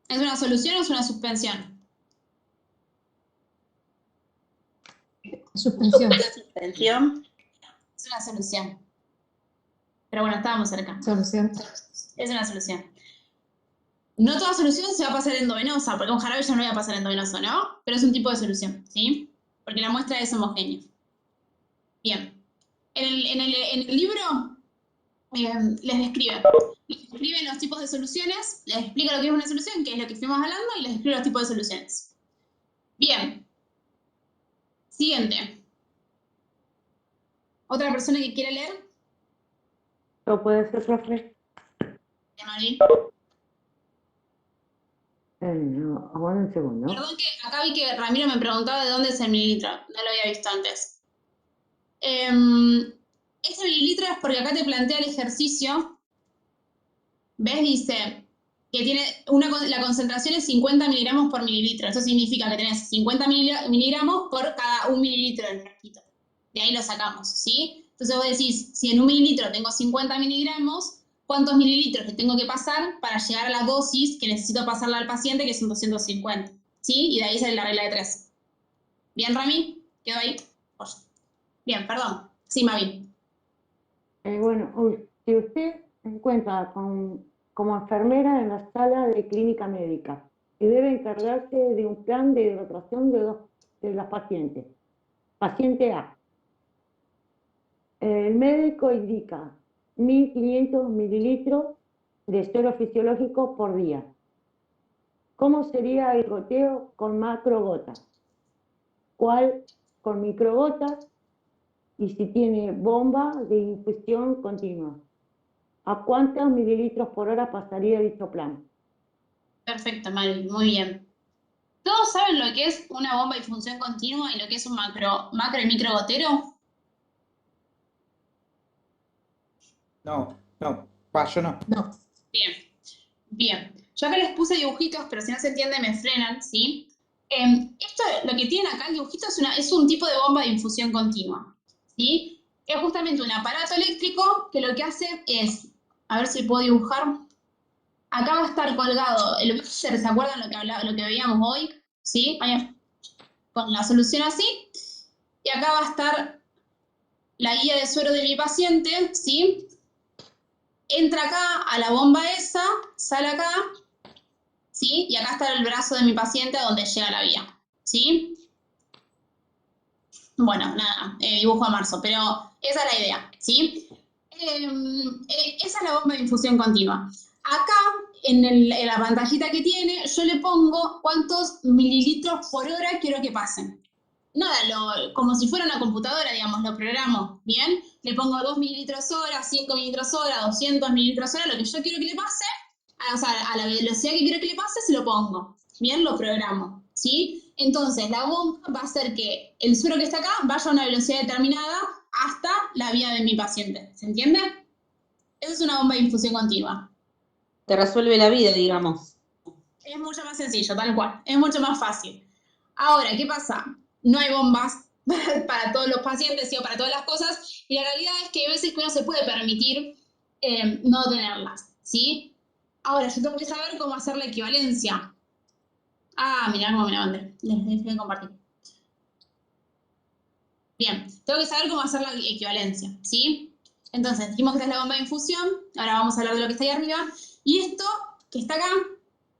¿Es una solución o es una suspensión? Suspensión. Suspensión. Es una solución. Pero bueno, estábamos cerca. Solución. Es una solución. No toda solución se va a pasar endovenosa, porque un jarabe ya no va a pasar endovenoso, ¿no? Pero es un tipo de solución, ¿sí? Porque la muestra es homogénea. Bien. En el libro les describe los tipos de soluciones, les explica lo que es una solución, que es lo que fuimos hablando, y les describe los tipos de soluciones. Bien. Siguiente. ¿Otra persona que quiera leer? ¿Lo puede ser, profe? Mari. No, aguarda un segundo. Perdón que acá vi que Ramiro me preguntaba de dónde es el mililitro. No lo había visto antes. Este mililitro es porque acá te plantea el ejercicio. ¿Ves? Dice que tiene la concentración es 50 miligramos por mililitro. Eso significa que tenés 50 miligramos por cada 1 mililitro del frasquito. De ahí lo sacamos, ¿sí? Entonces vos decís, si en 1 mililitro tengo 50 miligramos, ¿cuántos mililitros le tengo que pasar para llegar a la dosis que necesito pasarle al paciente, que son 250? ¿Sí? Y de ahí sale la regla de 3. ¿Bien, Rami? ¿Quedó ahí? Bien, perdón. Sí, Mavi. Bueno, si usted se encuentra como enfermera en la sala de clínica médica y debe encargarse de un plan de hidratación de las pacientes. Paciente A. El médico indica 1.500 mililitros de suero fisiológico por día. ¿Cómo sería el goteo con macrogotas? ¿Cuál con microgotas? Y si tiene bomba de infusión continua. ¿A cuántos mililitros por hora pasaría dicho plan? Perfecto, Mavi. Muy bien. ¿Todos saben lo que es una bomba de infusión continua y lo que es un macro y micro gotero? No, yo no. No. Bien, bien. Yo acá les puse dibujitos, pero si no se entiende me frenan, ¿sí? Esto, lo que tienen acá el dibujito es un tipo de bomba de infusión continua, ¿sí? Es justamente un aparato eléctrico que lo que hace es, a ver si puedo dibujar. Acá va a estar colgado el buzzer, ¿se acuerdan lo que veíamos hoy? ¿Sí? Ahí, con la solución así. Y acá va a estar la guía de suero de mi paciente, ¿sí? Entra acá a la bomba esa, sale acá, ¿sí? Y acá está el brazo de mi paciente a donde llega la vía, ¿sí? Bueno, nada, dibujo a marzo, pero esa es la idea, ¿sí? Esa es la bomba de infusión continua. Acá, en la pantallita que tiene, yo le pongo cuántos mililitros por hora quiero que pasen. Nada, como si fuera una computadora, digamos, lo programo, ¿bien? Le pongo 2 mililitros hora, 5 mililitros hora, 200 mililitros hora, lo que yo quiero que le pase, o sea, a la velocidad que quiero que le pase, se lo pongo. Bien, lo programo, ¿sí? Entonces, la bomba va a hacer que el suero que está acá vaya a una velocidad determinada hasta la vía de mi paciente. ¿Se entiende? Esa es una bomba de infusión continua. Te resuelve la vida, digamos. Es mucho más sencillo, tal cual. Es mucho más fácil. Ahora, ¿qué pasa? No hay bombas para todos los pacientes, ¿sí? O para todas las cosas, y la realidad es que hay veces que uno se puede permitir no tenerlas, ¿sí? Ahora, yo tengo que saber cómo hacer la equivalencia. Ah, mirá cómo me la mandé. Les voy a compartir. Bien, tengo que saber cómo hacer la equivalencia, ¿sí? Entonces, dijimos que esta es la bomba de infusión, ahora vamos a hablar de lo que está ahí arriba, y esto que está acá,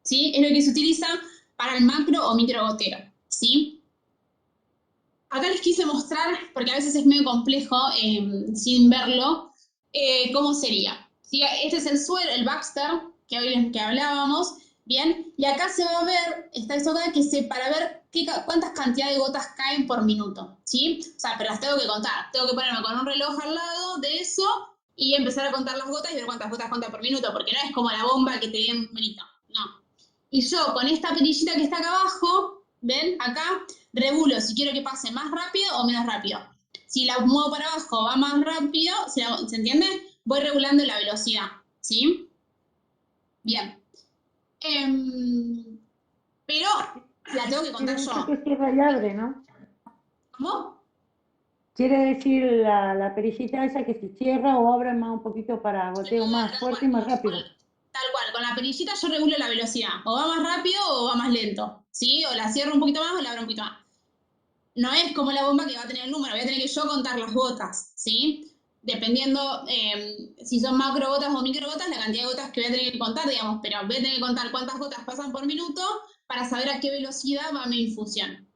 ¿sí? Es lo que se utiliza para el macro o micro gotero, ¿sí? Acá les quise mostrar, porque a veces es medio complejo sin verlo, cómo sería. ¿Sí? Este es el suelo, el Baxter, que hablábamos, ¿bien? Y acá se va a ver, está esto acá, para ver cuántas cantidades de gotas caen por minuto, ¿sí? O sea, pero las tengo que contar. Tengo que ponerme con un reloj al lado de eso y empezar a contar las gotas y ver cuántas gotas cuenta por minuto, porque no es como la bomba que te viene bonito, no. Y yo con esta perillita que está acá abajo, ¿ven? Acá, regulo si quiero que pase más rápido o menos rápido. Si la muevo para abajo va más rápido, ¿se entiende? Voy regulando la velocidad, ¿sí? Bien. Pero la tengo que contar yo. Que cierra y abre, ¿no? ¿Cómo? Quiere decir la perillita esa que se cierra o abre más un poquito para goteo más fuerte y más rápido. Tal cual, con la perillita yo regulo la velocidad. O va más rápido o va más lento, ¿sí? O la cierro un poquito más o la abro un poquito más. no es como la bomba que va a tener el número, voy a tener que yo contar las gotas, ¿sí? Dependiendo si son macrogotas o microgotas, la cantidad de gotas que voy a tener que contar, digamos, pero voy a tener que contar cuántas gotas pasan por minuto para saber a qué velocidad va mi infusión.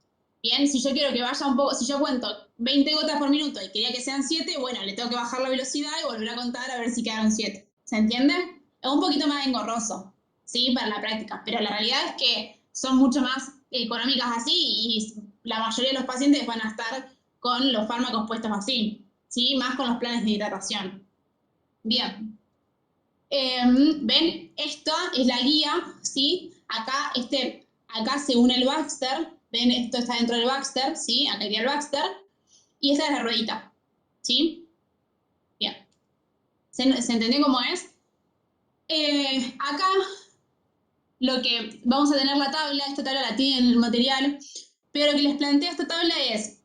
Bien, si yo quiero que vaya un poco, si yo cuento 20 gotas por minuto y quería que sean 7, bueno, le tengo que bajar la velocidad y volver a contar a ver si quedaron 7. ¿Se entiende? Es un poquito más engorroso, ¿sí? Para la práctica, pero la realidad es que son mucho más económicas así y la mayoría de los pacientes van a estar con los fármacos puestos así, ¿sí? Más con los planes de hidratación. Bien. ¿Ven? Esta es la guía, ¿sí? Acá se une el Baxter. ¿Ven? Esto está dentro del Baxter, ¿sí? Acá iría el Baxter. Y esa es la ruedita, ¿sí? Bien. ¿Se entendió cómo es? Acá lo que vamos a tener la tabla, esta tabla la tienen en el material, pero lo que les planteo esta tabla es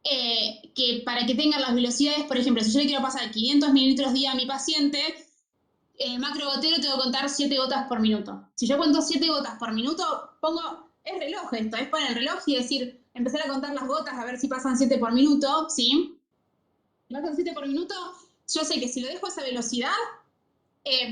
que para que tengan las velocidades, por ejemplo, si yo le quiero pasar 500 mililitros día a mi paciente, macrogotero tengo que contar 7 gotas por minuto. Si yo cuento 7 gotas por minuto, es reloj esto, es poner el reloj y decir, empezar a contar las gotas a ver si pasan 7 por minuto, ¿sí? Si pasan 7 por minuto, yo sé que si lo dejo a esa velocidad,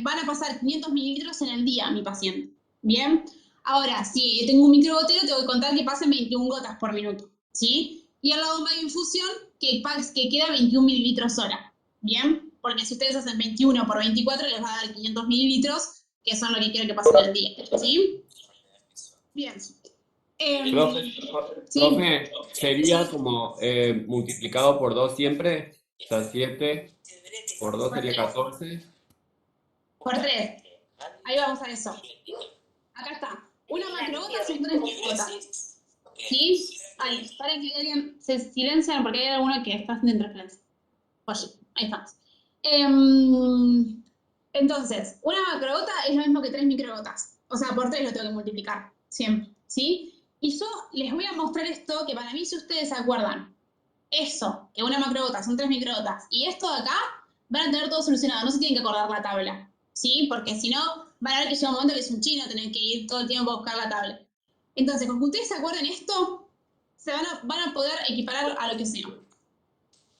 van a pasar 500 mililitros en el día a mi paciente. Bien, ahora, si tengo un microgotero, tengo que contar que pasen 21 gotas por minuto, ¿sí? Y en la bomba de infusión, que queda 21 mililitros hora, ¿bien? Porque si ustedes hacen 21 por 24, les va a dar 500 mililitros, que son lo que quiero que pasen el día, ¿sí? Bien. Profe, ¿sí? profe, ¿sería como multiplicado por 2 siempre? O sea, 7 por 2 sería 14. Por 3. Ahí vamos a eso. Acá está. Una macrogota son 3 microgotas. ¿Sí? Ahí, para que alguien se silencian porque hay alguno que está haciendo interferencia. Oye, ahí estamos. Entonces, una macrogota es lo mismo que 3 microgotas. O sea, por 3 lo tengo que multiplicar. Siempre. ¿Sí? Y yo les voy a mostrar esto que para mí, si ustedes se acuerdan, eso, que una macrogota son 3 microgotas, y esto de acá, van a tener todo solucionado. No se tienen que acordar la tabla. ¿Sí? Porque si no, van a ver que llega un momento que es un chino tener que ir todo el tiempo a buscar la tabla. Entonces, con que ustedes se acuerden esto, van a poder equiparar a lo que sea.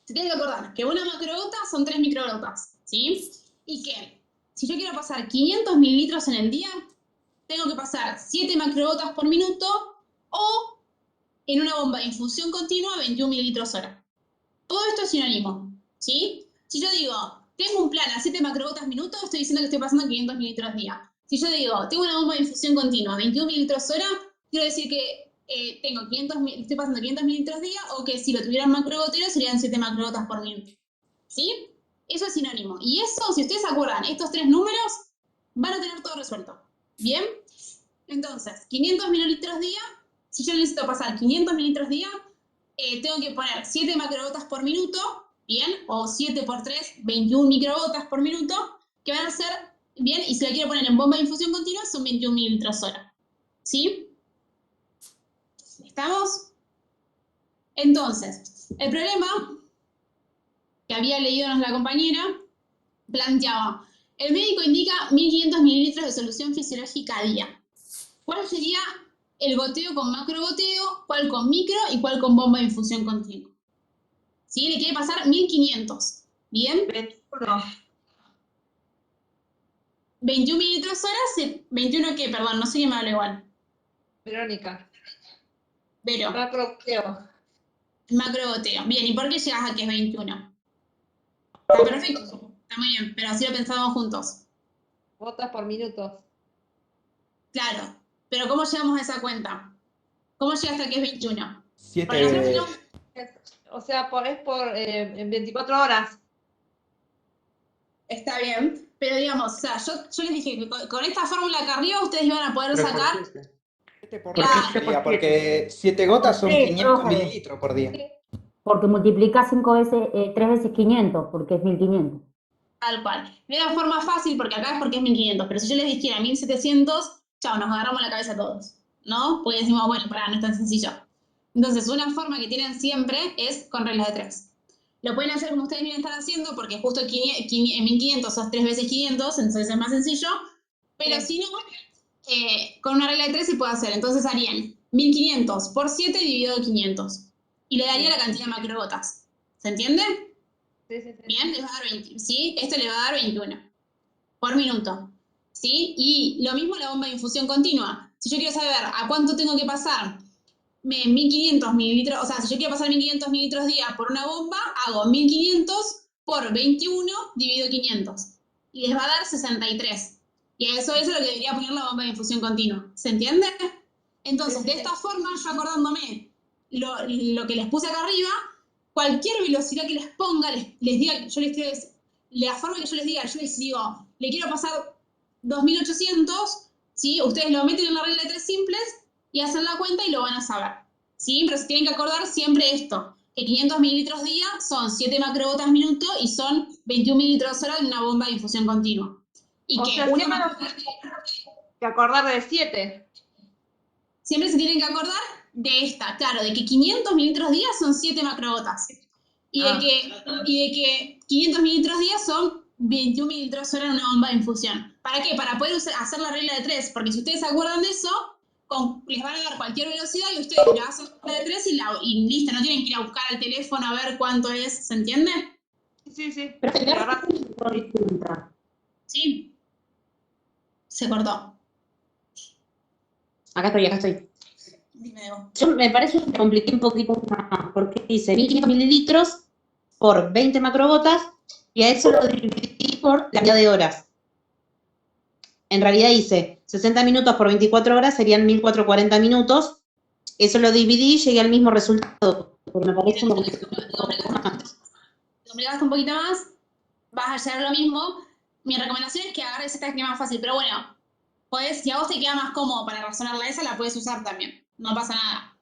Se tienen que acordar que una macrogota son 3 microgotas, ¿sí? Y que si yo quiero pasar 500 mililitros en el día, tengo que pasar 7 macrogotas por minuto o en una bomba de infusión continua 21 mililitros hora. Todo esto es sinónimo, ¿sí? Si yo digo, tengo un plan a 7 macrogotas minuto, estoy diciendo que estoy pasando 500 mililitros día. Si yo digo, tengo una bomba de infusión continua 21 mililitros hora, quiero decir que estoy pasando 500 mililitros día, o que si lo tuvieran macrogotero serían 7 macrogotas por minuto. ¿Sí? Eso es sinónimo. Y eso, si ustedes se acuerdan, estos 3 números, van a tener todo resuelto. ¿Bien? Entonces, 500 mililitros día, si yo necesito pasar 500 mililitros día, tengo que poner 7 macrogotas por minuto, ¿bien? O 7 por 3, 21 microgotas por minuto, que van a ser, ¿bien? Y si la quiero poner en bomba de infusión continua, son 21 mililitros hora. ¿Sí? ¿Estamos? Entonces, el problema que había leído la compañera planteaba, el médico indica 1500 mililitros de solución fisiológica a día. ¿Cuál sería el goteo con macrogoteo, cuál con micro y cuál con bomba de infusión continua? ¿Sí? Le quiere pasar 1500. ¿Bien? 21 mililitros hora, 21 qué, perdón, no sé qué me habla igual. Verónica. Vero. Macrogoteo. Macrogoteo. Bien, ¿y por qué llegas a que es 21? Está perfecto, está muy bien, pero así lo pensamos juntos. Gotas por minuto. Claro, pero ¿cómo llegamos a esa cuenta? ¿Cómo llegaste a que es 21? 7. Porque nosotros tenemos... O sea, en 24 horas. Está bien, pero digamos, o sea, yo les dije que con esta fórmula acá arriba ustedes iban a poder sacar... 7 por Claro. día, porque 7 gotas son Sí, 500 profe. mililitros por día. Porque multiplicás 3 veces 500, porque es 1500. Tal cual. De una forma fácil, porque acá es porque es 1500, pero si yo les dijera 1700, chao, nos agarramos la cabeza todos, ¿no? Porque decimos, bueno, pará, no es tan sencillo. Entonces, una forma que tienen siempre es con reglas de 3. Lo pueden hacer como ustedes bien están haciendo, porque justo en 1500 sos 3 veces 500, entonces es más sencillo, pero si no, con una regla de 3 se puede hacer. Entonces harían 1500 por 7 dividido de 500. y le daría la cantidad de macrogotas. ¿Se entiende? Sí, sí, sí. Bien, les va a dar 20, ¿sí? Esto le va a dar 21 por minuto, ¿sí? Y lo mismo la bomba de infusión continua. Si yo quiero saber a cuánto tengo que pasar 1500 mililitros, o sea, si yo quiero pasar 1500 mililitros día por una bomba, hago 1500 por 21 dividido 500. Y les va a dar 63. Y eso es lo que debería poner la bomba de infusión continua. ¿Se entiende? Entonces, de esta forma, yo acordándome lo que les puse acá arriba, cualquier velocidad que les ponga, les diga, yo les quiero decir, la forma que yo les diga, yo les digo, le quiero pasar 2800, ¿sí? Ustedes lo meten en la regla de 3 simples y hacen la cuenta y lo van a saber, ¿sí? Pero se tienen que acordar siempre esto, que 500 mililitros día son 7 macrogotas minuto y son 21 mililitros hora en una bomba de infusión continua. Y O que sea, siempre nos tenemos que acordar de 7. siempre se tienen que acordar de esta, claro, de que 500 mililitros día son 7 macrogotas. Y de que 500 mililitros día son 21 mililitros hora en una bomba de infusión. ¿Para qué? Para poder hacer la regla de 3, porque si ustedes se acuerdan de eso, les van a dar cualquier velocidad y ustedes le hacen la regla de 3 y listo, no tienen que ir a buscar al teléfono a ver cuánto es, ¿se entiende? Sí, sí. Pero La verdad. distinta. Sí. Se cortó. Acá estoy. Dime, Debo. Yo me parece que me compliqué un poquito más, porque dice 1500 mililitros por 20 macrogotas, y a eso lo dividí por la cantidad de horas. En realidad hice 60 minutos por 24 horas, serían 1440 minutos. Eso lo dividí y llegué al mismo resultado. Porque me parece Lo complicaste un poquito más, vas a llegar a lo mismo. Mi recomendación es que agarres esta que es más fácil, pero bueno, pues, si a vos te queda más cómodo para razonarla esa, la puedes usar también. No pasa nada.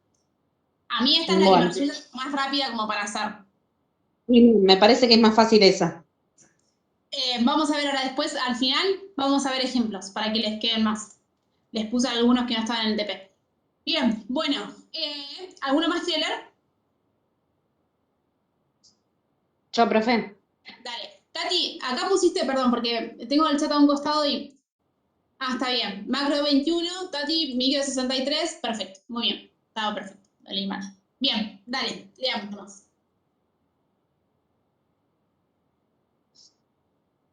A mí esta es la que me resulta más rápida como para hacer. Y me parece que es más fácil esa. Vamos a ver ahora después, al final, vamos a ver ejemplos para que les queden más. Les puse algunos que no estaban en el TP. Bien, bueno, ¿alguno más quiere leer? Yo, profe. Dale. Tati, acá pusiste, perdón, porque tengo el chat a un costado y... Ah, está bien. Macro de 21, Tati, micro de 63, perfecto. Muy bien, estaba perfecto. Dale, imagen. Bien, dale, leamos nomás.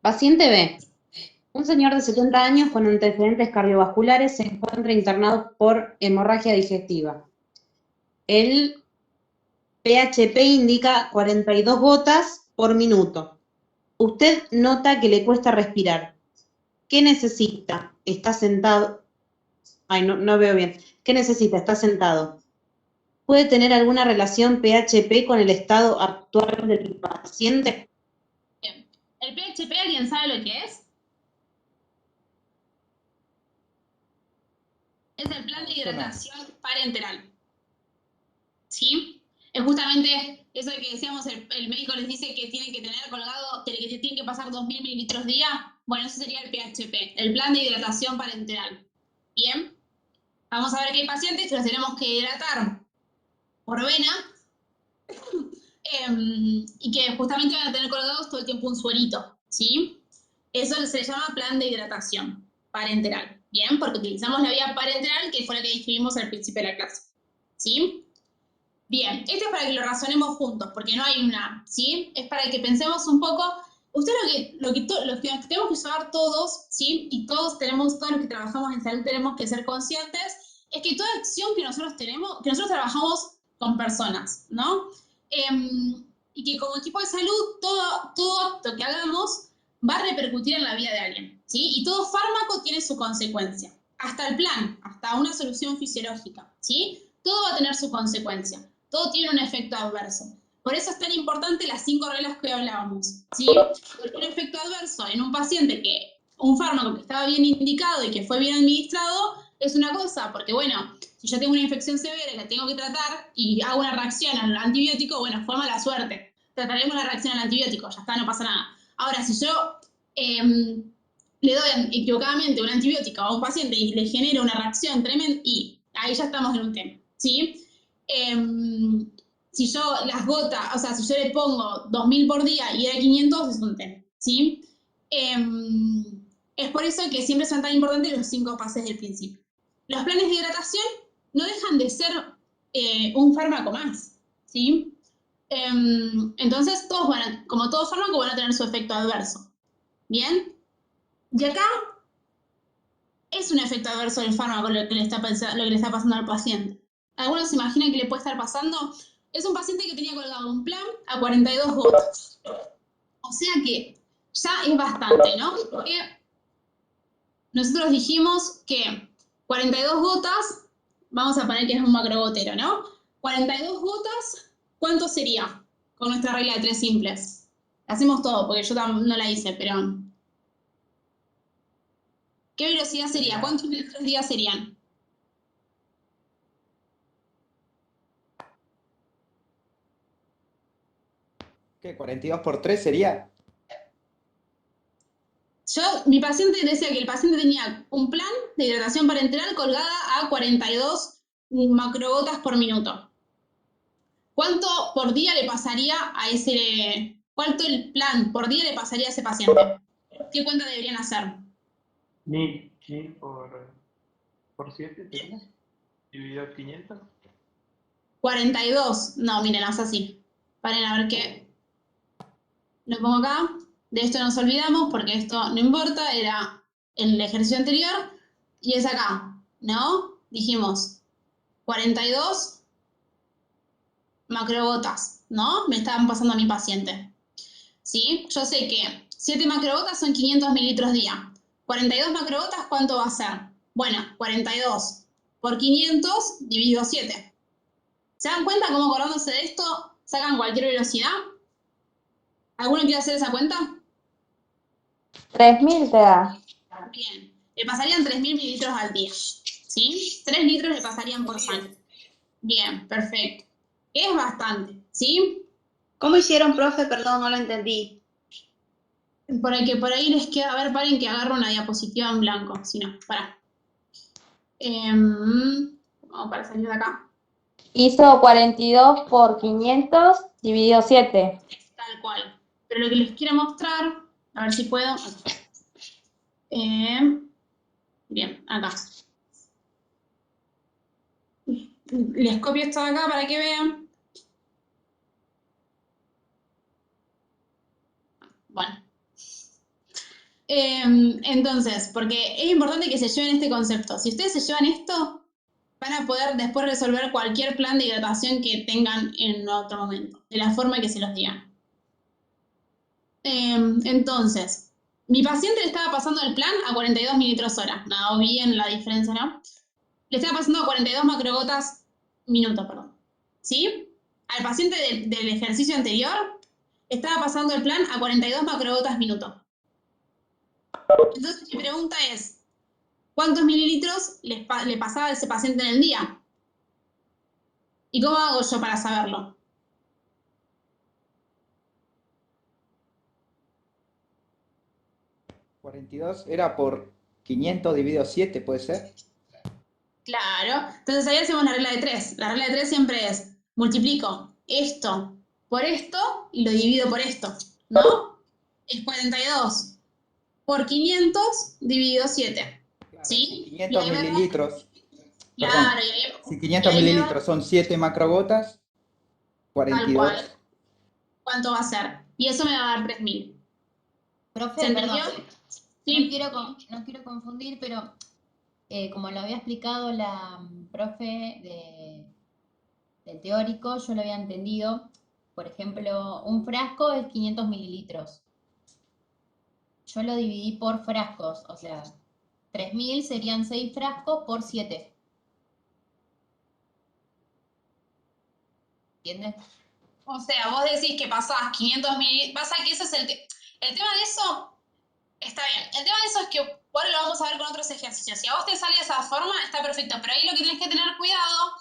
Paciente B. Un señor de 70 años con antecedentes cardiovasculares se encuentra internado por hemorragia digestiva. El PHP indica 42 gotas por minuto. Usted nota que le cuesta respirar. ¿Qué necesita? Está sentado. Ay, no veo bien. ¿Qué necesita? Está sentado. ¿Puede tener alguna relación PHP con el estado actual del paciente? Bien. ¿El PHP alguien sabe lo que es? Es el plan de hidratación parenteral. ¿Sí? Es justamente eso que decíamos, el médico les dice que tienen que tener colgado, que tienen que pasar 2000 mililitros día. Bueno, eso sería el PHP, el plan de hidratación parenteral. Bien. Vamos a ver que hay pacientes que los tenemos que hidratar por vena y que justamente van a tener colgados todo el tiempo un suerito, ¿sí? Eso se llama plan de hidratación parenteral, ¿bien? Porque utilizamos la vía parenteral, que fue la que describimos al principio de la clase, ¿sí? Bien, esto es para que lo razonemos juntos, porque no hay una, ¿sí? Es para que pensemos un poco. Ustedes lo que tenemos que saber todos, ¿sí? Y todos los que trabajamos en salud tenemos que ser conscientes, es que toda acción que nosotros tenemos, que nosotros trabajamos con personas, ¿no? Y que como equipo de salud, todo acto que hagamos va a repercutir en la vida de alguien, ¿sí? Y todo fármaco tiene su consecuencia. Hasta el plan, hasta una solución fisiológica, ¿sí? Todo va a tener su consecuencia. Todo tiene un efecto adverso. Por eso es tan importante las 5 reglas que hablábamos, ¿sí? Porque un efecto adverso en un paciente un fármaco que estaba bien indicado y que fue bien administrado, es una cosa, porque bueno, si yo tengo una infección severa y la tengo que tratar y hago una reacción al antibiótico, bueno, fue mala suerte. Trataremos la reacción al antibiótico, ya está, no pasa nada. Ahora, si yo le doy equivocadamente un antibiótico a un paciente y le genera una reacción tremenda, y ahí ya estamos en un tema, ¿sí? Si yo las gotas, o sea, si yo le pongo 2000 por día y era 500, es un tema, ¿sí? Es por eso que siempre son tan importantes los 5 pases del principio. Los planes de hidratación no dejan de ser un fármaco más, ¿sí? Entonces, como todo fármaco, van a tener su efecto adverso. ¿Bien? Y acá es un efecto adverso del fármaco lo que le está pasando al paciente. ¿Algunos se imaginan que le puede estar pasando? Es un paciente que tenía colgado un plan a 42 gotas. O sea que ya es bastante, ¿no? Porque nosotros dijimos que 42 gotas, vamos a poner que es un macrogotero, ¿no? 42 gotas, ¿cuánto sería? Con nuestra regla de 3 simples. Hacemos todo, porque yo no la hice, pero... ¿Qué velocidad sería? ¿Cuántos litros día serían? ¿Qué? 42 por 3 sería. Mi paciente decía que el paciente tenía un plan de hidratación parenteral colgada a 42 macrogotas por minuto. ¿Cuánto por día le pasaría a cuánto el plan por día le pasaría a ese paciente? ¿Qué cuenta deberían hacer? 1000 por 7 sería, dividido 500. 42. No, miren, haz así. Paren a ver qué. Lo pongo acá. De esto nos olvidamos porque esto no importa, era el ejercicio anterior. Y es acá, ¿no? Dijimos 42 macrogotas, ¿no? Me estaban pasando a mi paciente. ¿Sí? Yo sé que 7 macrogotas son 500 mililitros día. 42 macrogotas, ¿cuánto va a ser? Bueno, 42 por 500 dividido 7. ¿Se dan cuenta cómo acordándose de esto sacan cualquier velocidad? ¿Alguno quiere hacer esa cuenta? 3000 te da. Bien. Le pasarían 3000 mililitros al día. ¿Sí? 3 litros le pasarían por sangre. Bien, perfecto. Es bastante, ¿sí? ¿Cómo hicieron, profe? Perdón, no lo entendí. Por ahí les queda, a ver, paren que agarro una diapositiva en blanco. Si no, pará. Vamos para salir de acá. Hizo 42 por 500 dividido 7. Tal cual. Pero lo que les quiero mostrar, a ver si puedo. Bien, acá. Les copio esto de acá para que vean. Bueno. Entonces, porque es importante que se lleven este concepto. Si ustedes se llevan esto, van a poder después resolver cualquier plan de hidratación que tengan en otro momento, de la forma que se los digan. Entonces, mi paciente le estaba pasando el plan a 42 mililitros hora. No, bien la diferencia, ¿no? Le estaba pasando a 42 macrogotas minuto, perdón. ¿Sí? Al paciente del ejercicio anterior estaba pasando el plan a 42 macrogotas minuto. Entonces, mi pregunta es, ¿cuántos mililitros le pasaba a ese paciente en el día? ¿Y cómo hago yo para saberlo? ¿42 era por 500 dividido 7, puede ser? Claro. Entonces ahí hacemos la regla de 3. La regla de 3 siempre es, multiplico esto por esto y lo divido por esto, ¿no? Es 42 por 500 dividido 7. Claro, ¿Sí? si Y 500 ahí me da, mililitros, perdón, claro, si y 500 ahí me da mililitros son 7 macrogotas, tal cual. 42. ¿Cuánto va a ser? Y eso me va a dar 3000. ¿Se Profe, entendió? perdón, Sí. no quiero confundir, pero como lo había explicado la profe del teórico, yo lo había entendido. Por ejemplo, un frasco es 500 mililitros. Yo lo dividí por frascos, o sea, 3000 serían 6 frascos por 7. ¿Entiendes? O sea, vos decís que pasás 500 mililitros. Pasa que ese es el tema de eso. Está bien. El tema de eso es que ahora lo vamos a ver con otros ejercicios. Si a vos te sale de esa forma, está perfecto. Pero ahí lo que tenés que tener cuidado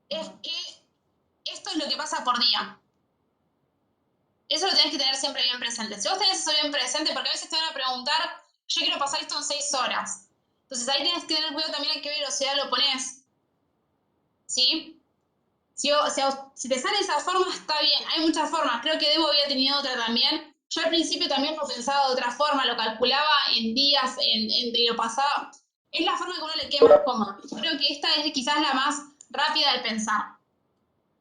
es que esto es lo que pasa por día. Eso lo tenés que tener siempre bien presente. Si vos tenés eso bien presente, porque a veces te van a preguntar, yo quiero pasar esto en 6 horas. Entonces ahí tenés que tener cuidado también a qué velocidad lo ponés. ¿Sí? Si te sale de esa forma, está bien. Hay muchas formas. Creo que Debo había tenido otra también. Yo al principio también lo pensaba de otra forma, lo calculaba en días, y lo pasaba. Es la forma que a uno le queda más cómodo. Creo que esta es quizás la más rápida de pensar.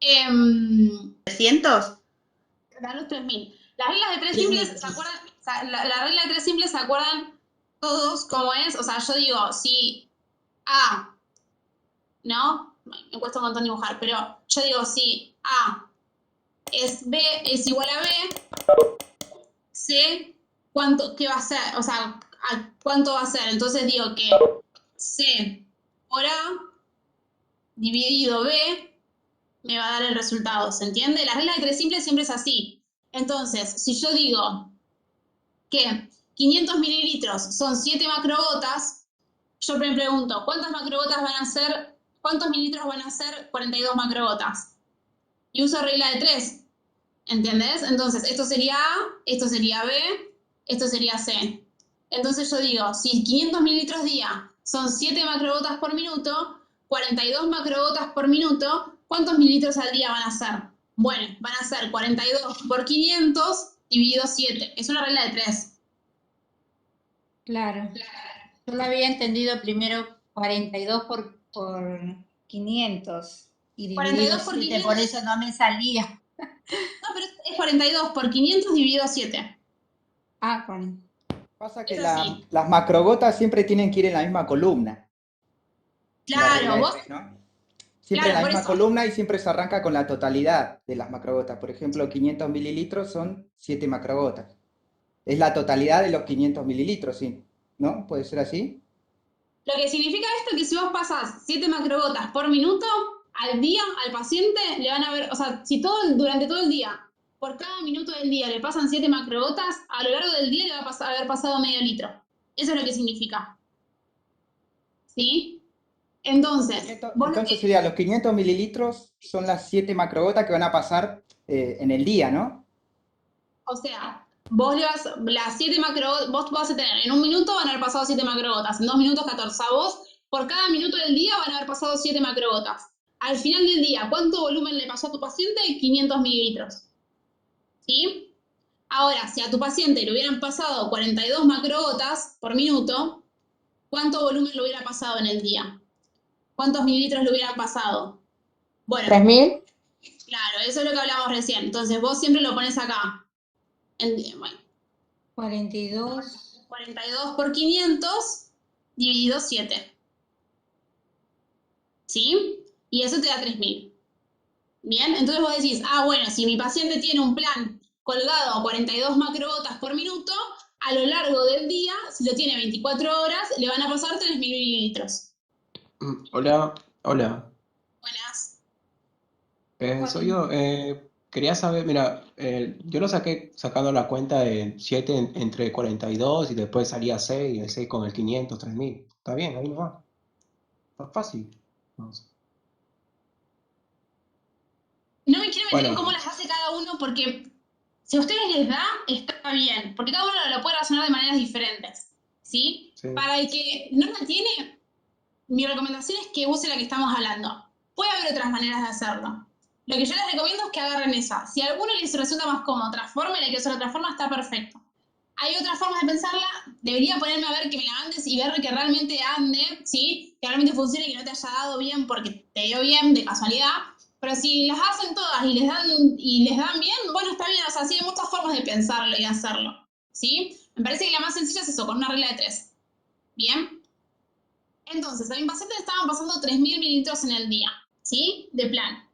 ¿300? Dan los 3000. Las reglas de tres simples, ¿se acuerdan? O sea, la regla de tres simples, ¿se acuerdan todos cómo es? O sea, yo digo, si A, ¿no? Me cuesta un montón dibujar, pero yo digo, si A es B, es igual a B, C, ¿qué va a ser? O sea, ¿cuánto va a ser? Entonces digo que C por A dividido B me va a dar el resultado, ¿se entiende? La regla de tres simples siempre es así. Entonces, si yo digo que 500 mililitros son 7 macrogotas, yo me pregunto, ¿cuántas macrogotas van a ser, cuántos mililitros van a ser 42 macrogotas? Y uso regla de 3, ¿entendés? Entonces, esto sería A, esto sería B, esto sería C. Entonces yo digo, si 500 mililitros día son 7 macrogotas por minuto, 42 macrogotas por minuto, ¿cuántos mililitros al día van a ser? Bueno, van a ser 42 por 500 dividido 7. Es una regla de 3. Claro. Yo lo había entendido primero 42 por 500 y dividido 42 por 7, 500. por eso no me salía. No, pero es 42 por 500 dividido 7. Ah, con... Pasa que Es así. las macrogotas siempre tienen que ir en la misma columna. La regla Claro, de vos. tres, ¿no? Siempre en Claro, la por misma eso. columna y siempre se arranca con la totalidad de las macrogotas. Por ejemplo, 500 mililitros son 7 macrogotas. Es la totalidad de los 500 mililitros, ¿sí? ¿No? ¿Puede ser así? Lo que significa esto es que si vos pasás 7 macrogotas por minuto, al día, al paciente, le van a ver, o sea, si durante todo el día, por cada minuto del día le pasan 7 macrogotas, a lo largo del día le va a haber pasado medio litro. Eso es lo que significa. ¿Sí? Entonces, Entonces sería los 500 mililitros son las 7 macrogotas que van a pasar en el día, ¿no? o sea, vos las 7 macrogotas, vos vas a tener, en un minuto van a haber pasado 7 macrogotas, en 2 minutos 14. A vos, por cada minuto del día van a haber pasado 7 macrogotas. Al final del día, ¿cuánto volumen le pasó a tu paciente? 500 mililitros. ¿Sí? Ahora, si a tu paciente le hubieran pasado 42 macrogotas por minuto, ¿cuánto volumen le hubiera pasado en el día? ¿Cuántos mililitros le hubieran pasado? Bueno, 3.000. claro, eso es lo que hablamos recién. Entonces vos siempre lo pones acá. Bueno, 42. 42 por 500 dividido 7. ¿Sí? Y eso te da 3000. Bien, entonces vos decís, bueno, si mi paciente tiene un plan colgado a 42 macrogotas por minuto, a lo largo del día, si lo tiene 24 horas, le van a pasar 3000 mililitros. Hola, hola. Buenas. Soy yo. Quería saber, mira, yo lo saqué sacando la cuenta de 7 entre 42 y después salía 6, y el 6 con el 500, 3000. Está bien, ahí no va. Está fácil. Vamos. No me quiero meter en Bueno, cómo las hace cada uno porque si a ustedes les da, está bien, porque cada uno lo puede razonar de maneras diferentes, ¿sí? sí. Para el que no la tiene, mi recomendación es que use la que estamos hablando. Puede haber otras maneras de hacerlo. Lo que yo les recomiendo es que agarren esa. Si a alguno les resulta más cómodo otra forma y la que usa otra forma, está perfecto. Hay otras formas de pensarla, debería ponerme a ver que me la mandes y ver que realmente ande, ¿sí? Que realmente funcione y que no te haya dado bien porque te dio bien de casualidad. Pero si las hacen todas y les dan bien, bueno, está bien. O sea, sí hay muchas formas de pensarlo y de hacerlo, ¿sí? Me parece que la más sencilla es eso, con una regla de 3. ¿Bien? Entonces, a mi paciente le estaban pasando 3000 mililitros en el día, ¿sí? De plan.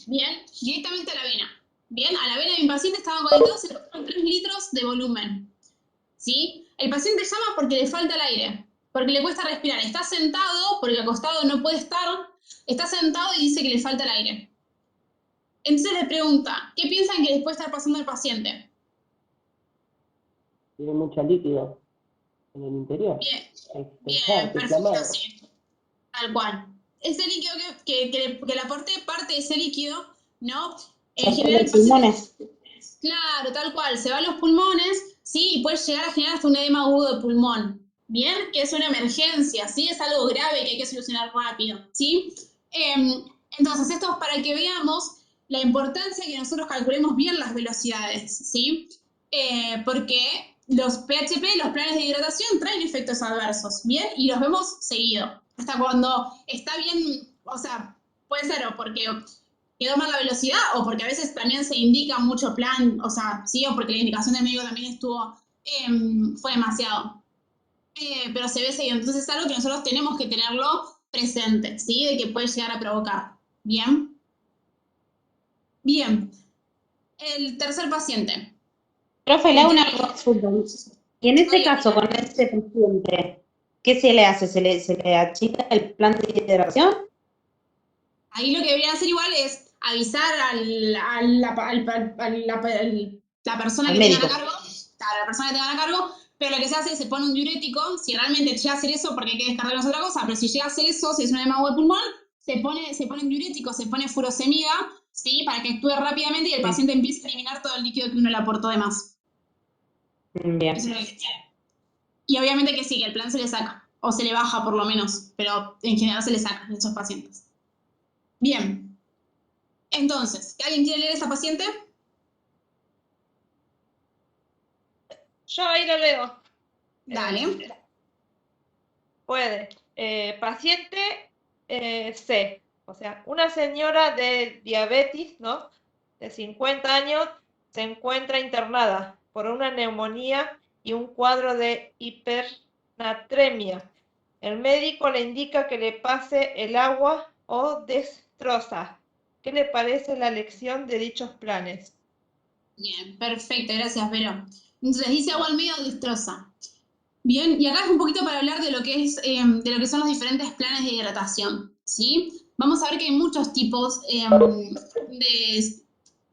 Bien, directamente a la vena. Bien, a la vena de mi paciente estaban conectados 3 litros de volumen. ¿Sí? El paciente llama porque le falta el aire, porque le cuesta respirar. Está sentado, porque acostado no puede estar, está sentado y dice que le falta el aire. Entonces le pregunta, ¿qué piensan que les puede estar pasando al paciente? Tiene mucho líquido en el interior. Bien, perfecto, sí. Tal cual. Ese líquido que le aporte parte de ese líquido, ¿no? En general, Los pulmones. claro, tal cual, se va a los pulmones, ¿sí? Y puede llegar a generar hasta un edema agudo de pulmón, ¿bien? Que es una emergencia, ¿sí? Es algo grave que hay que solucionar rápido, ¿sí? Entonces, esto es para que veamos la importancia de que nosotros calculemos bien las velocidades, ¿sí? Porque los PHP, los planes de hidratación, traen efectos adversos, ¿bien? Y los vemos seguido. Hasta cuando está bien, o sea, puede ser o porque quedó mal la velocidad o porque a veces también se indica mucho plan, o sea, sí, o porque la indicación del médico también fue demasiado. Pero se ve seguido. Entonces es algo que nosotros tenemos que tenerlo presente, ¿sí? De que puede llegar a provocar. ¿Bien? Bien. El tercer paciente. Profe, le hago una consulta. Y en este caso, con este paciente, ¿qué se le hace? ¿Se le achica el plan de hidratación? Ahí lo que deberían hacer igual es avisar la persona Al que tengan médico. a cargo, a la persona que tengan a cargo, pero lo que se hace es se pone un diurético, si realmente llega a hacer eso, porque hay que descargarnos otra cosa, pero si llega a hacer eso, si es un edema de pulmón, se pone un diurético, se pone furosemida, ¿sí? Para que actúe rápidamente y el paciente empiece a eliminar todo el líquido que uno le aportó de más. Bien. Eso es lo que quiere. Y obviamente que sí, que el plan se le saca, o se le baja por lo menos, pero en general se le saca en esos pacientes. Bien. Entonces, ¿alguien quiere leer a esta paciente? Yo ahí lo leo. Dale. Puede. Paciente C. O sea, una señora de diabetes, ¿no? De 50 años se encuentra internada por una neumonía y un cuadro de hipernatremia. El médico le indica que le pase el agua o destroza. ¿Qué le parece la elección de dichos planes? Bien, perfecto, gracias, Vero. Entonces, dice agua al medio destroza. Bien, y acá es un poquito para hablar de lo que es, de lo que son los diferentes planes de hidratación, ¿sí? Vamos a ver que hay muchos tipos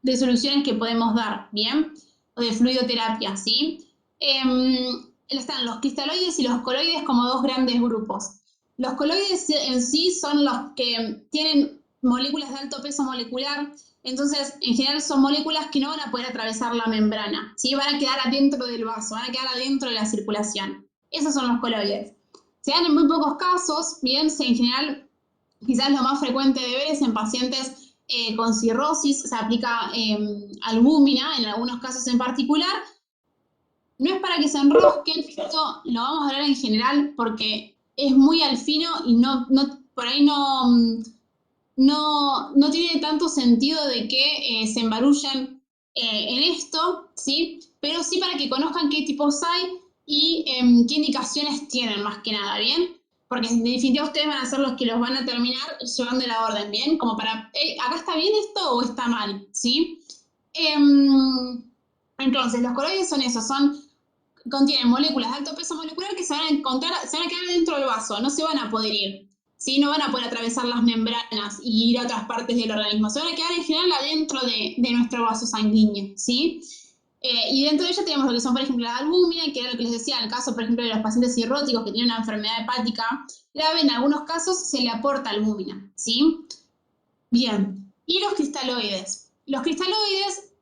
de soluciones que podemos dar, ¿bien? O de fluidoterapia, ¿sí? Están los cristaloides y los coloides como dos grandes grupos. Los coloides en sí son los que tienen moléculas de alto peso molecular, entonces en general son moléculas que no van a poder atravesar la membrana, ¿sí? Van a quedar adentro del vaso, van a quedar adentro de la circulación. Esos son los coloides. Se dan en muy pocos casos, bien, en general quizás lo más frecuente de ver es en pacientes con cirrosis, se aplica albúmina en algunos casos en particular. No es para que se enrosquen, esto lo vamos a hablar en general porque es muy al fino y por ahí no tiene tanto sentido de que se embarullen en esto, ¿sí? Pero sí para que conozcan qué tipos hay y qué indicaciones tienen más que nada, ¿bien? Porque en definitiva ustedes van a ser los que los van a terminar llevando la orden, ¿bien? Como para, ¿acá está bien esto o está mal? ¿Sí? Entonces, los coloides son esos, contienen moléculas de alto peso molecular que se van a quedar dentro del vaso, no se van a poder ir, ¿sí? No van a poder atravesar las membranas y ir a otras partes del organismo, se van a quedar en general adentro de nuestro vaso sanguíneo, ¿sí? Y dentro de ellos tenemos lo que son, por ejemplo, la albúmina, que era lo que les decía, en el caso, por ejemplo, de los pacientes cirróticos que tienen una enfermedad hepática grave, en algunos casos se le aporta albúmina, ¿sí? Bien, y los cristaloides. Los cristaloides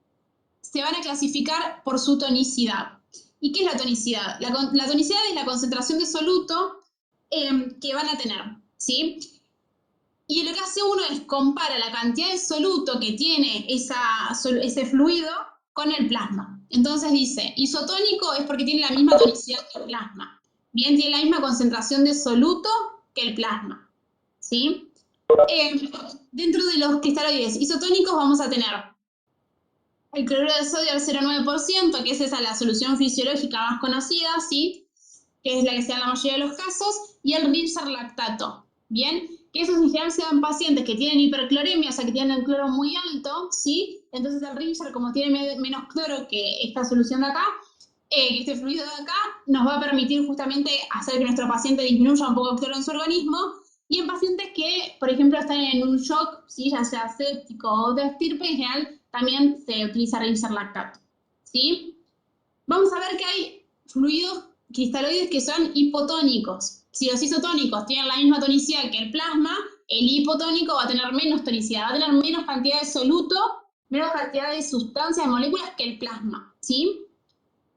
se van a clasificar por su tonicidad. ¿Y qué es la tonicidad? La tonicidad es la concentración de soluto que van a tener, ¿sí? Y lo que hace uno es compara la cantidad de soluto que tiene ese fluido con el plasma. Entonces dice, isotónico es porque tiene la misma tonicidad que el plasma. Bien, tiene la misma concentración de soluto que el plasma, ¿sí? Dentro de los cristaloides isotónicos vamos a tener el cloruro de sodio al 0,9%, que es esa la solución fisiológica más conocida, ¿sí? Que es la que se da en la mayoría de los casos, y el Rimser lactato, ¿bien? Que esos en general se dan pacientes que tienen hipercloremia, o sea, que tienen el cloro muy alto, ¿sí? Entonces el Rimser, como tiene menos cloro que esta solución de acá, que este fluido de acá, nos va a permitir justamente hacer que nuestro paciente disminuya un poco el cloro en su organismo, y en pacientes que, por ejemplo, están en un shock, ¿sí? Ya sea séptico o de estirpe, en general también se utiliza Rimser lactato, ¿sí? Vamos a ver que hay fluidos cristaloides que son hipotónicos. Si los isotónicos tienen la misma tonicidad que el plasma, el hipotónico va a tener menos tonicidad, va a tener menos cantidad de soluto, menos cantidad de sustancias, de moléculas que el plasma, ¿sí?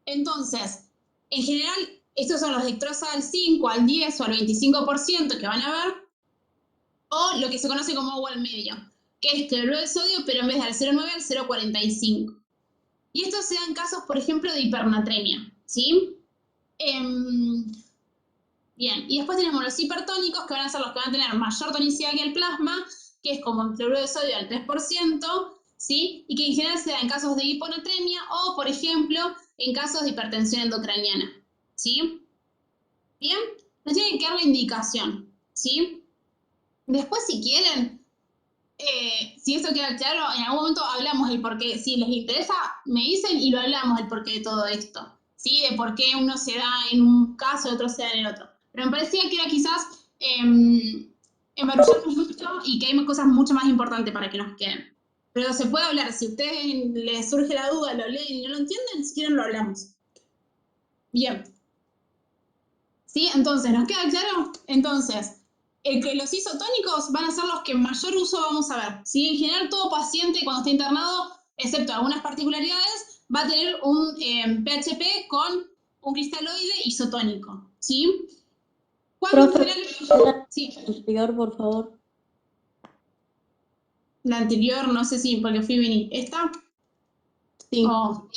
Entonces, en general, estos son los dextrosa al 5, al 10 o al 25% que van a ver, o lo que se conoce como agua al medio, que es cloruro de sodio, pero en vez del 0,9 al 0,45. Y estos se dan casos, por ejemplo, de hipernatremia, ¿sí? Bien, y después tenemos los hipertónicos, que van a ser los que van a tener mayor tonicidad que el plasma, que es como el cloruro de sodio al 3%, ¿sí? Y que en general se da en casos de hiponatremia o, por ejemplo, en casos de hipertensión endocraniana, ¿sí? Bien, nos tienen que dar la indicación, ¿sí? Después, si quieren, si esto queda claro, en algún momento hablamos del porqué. Si les interesa, me dicen y lo hablamos del porqué de todo esto, ¿sí? De por qué uno se da en un caso y otro se da en el otro. Pero me parecía que era quizás embarullarnos mucho y que hay cosas mucho más importantes para que nos queden. Pero se puede hablar. Si a ustedes les surge la duda, lo leen y no lo entienden, si quieren lo hablamos. Bien. ¿Sí? Entonces, ¿nos queda claro? Entonces, que los isotónicos van a ser los que mayor uso vamos a ver. ¿Sí? En general, todo paciente cuando está internado, excepto algunas particularidades, va a tener un PHP con un cristaloide isotónico. ¿Sí? Cuando Profe, en general... Sí. anterior, por favor. La anterior, no sé si, porque fui y vení. ¿Esta? Sí. Oh.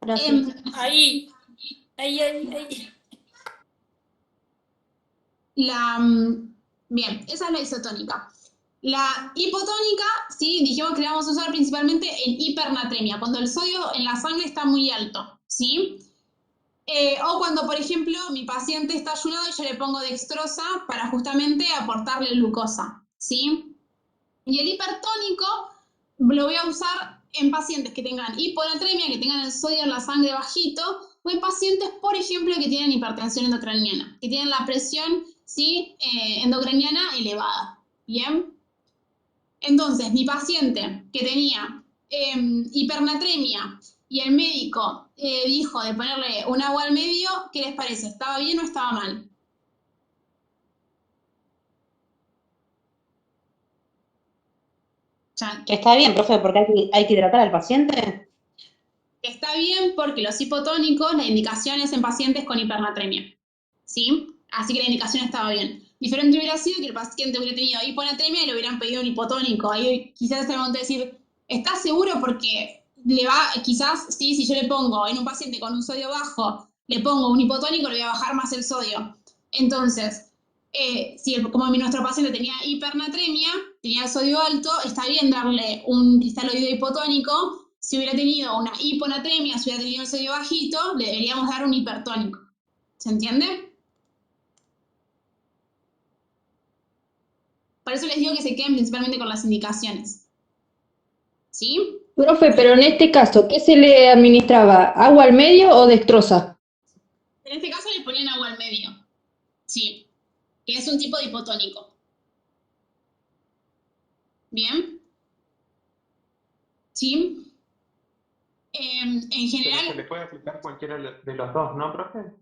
Gracias. Ahí. Bien, esa es la isotónica. La hipotónica, sí, dijimos que la vamos a usar principalmente en hipernatremia, cuando el sodio en la sangre está muy alto, ¿sí? O cuando, por ejemplo, mi paciente está ayunado y yo le pongo dextrosa para justamente aportarle glucosa, ¿sí? Y el hipertónico lo voy a usar en pacientes que tengan hiponatremia, que tengan el sodio en la sangre bajito, o en pacientes, por ejemplo, que tienen hipertensión endocraniana, que tienen la presión, ¿sí? Endocraniana elevada. ¿Bien? Entonces, mi paciente que tenía hipernatremia y el médico dijo de ponerle un agua al medio, ¿qué les parece? ¿Estaba bien o estaba mal? Está bien, profe, porque hay que hidratar al paciente. Está bien porque los hipotónicos, la indicación es en pacientes con hipernatremia, ¿sí? Así que la indicación estaba bien. Diferente hubiera sido que el paciente hubiera tenido hiponatremia y le hubieran pedido un hipotónico. Ahí quizás se momento de decir, ¿estás seguro? Porque le va, quizás, sí, si yo le pongo en un paciente con un sodio bajo, le pongo un hipotónico, le voy a bajar más el sodio. Entonces, si como nuestro paciente tenía hipernatremia, tenía el sodio alto, está bien darle un cristaloide hipotónico. Si hubiera tenido una hiponatremia, si hubiera tenido el sodio bajito, le deberíamos dar un hipertónico. ¿Se entiende? Por eso les digo que se queden principalmente con las indicaciones. ¿Sí? Profe, pero en este caso, ¿qué se le administraba? ¿Agua al medio o dextrosa? En este caso le ponían agua al medio. Sí. Que es un tipo de hipotónico. ¿Bien? ¿Sí? En Pero se general, le puede aplicar cualquiera de los dos, ¿no, profe?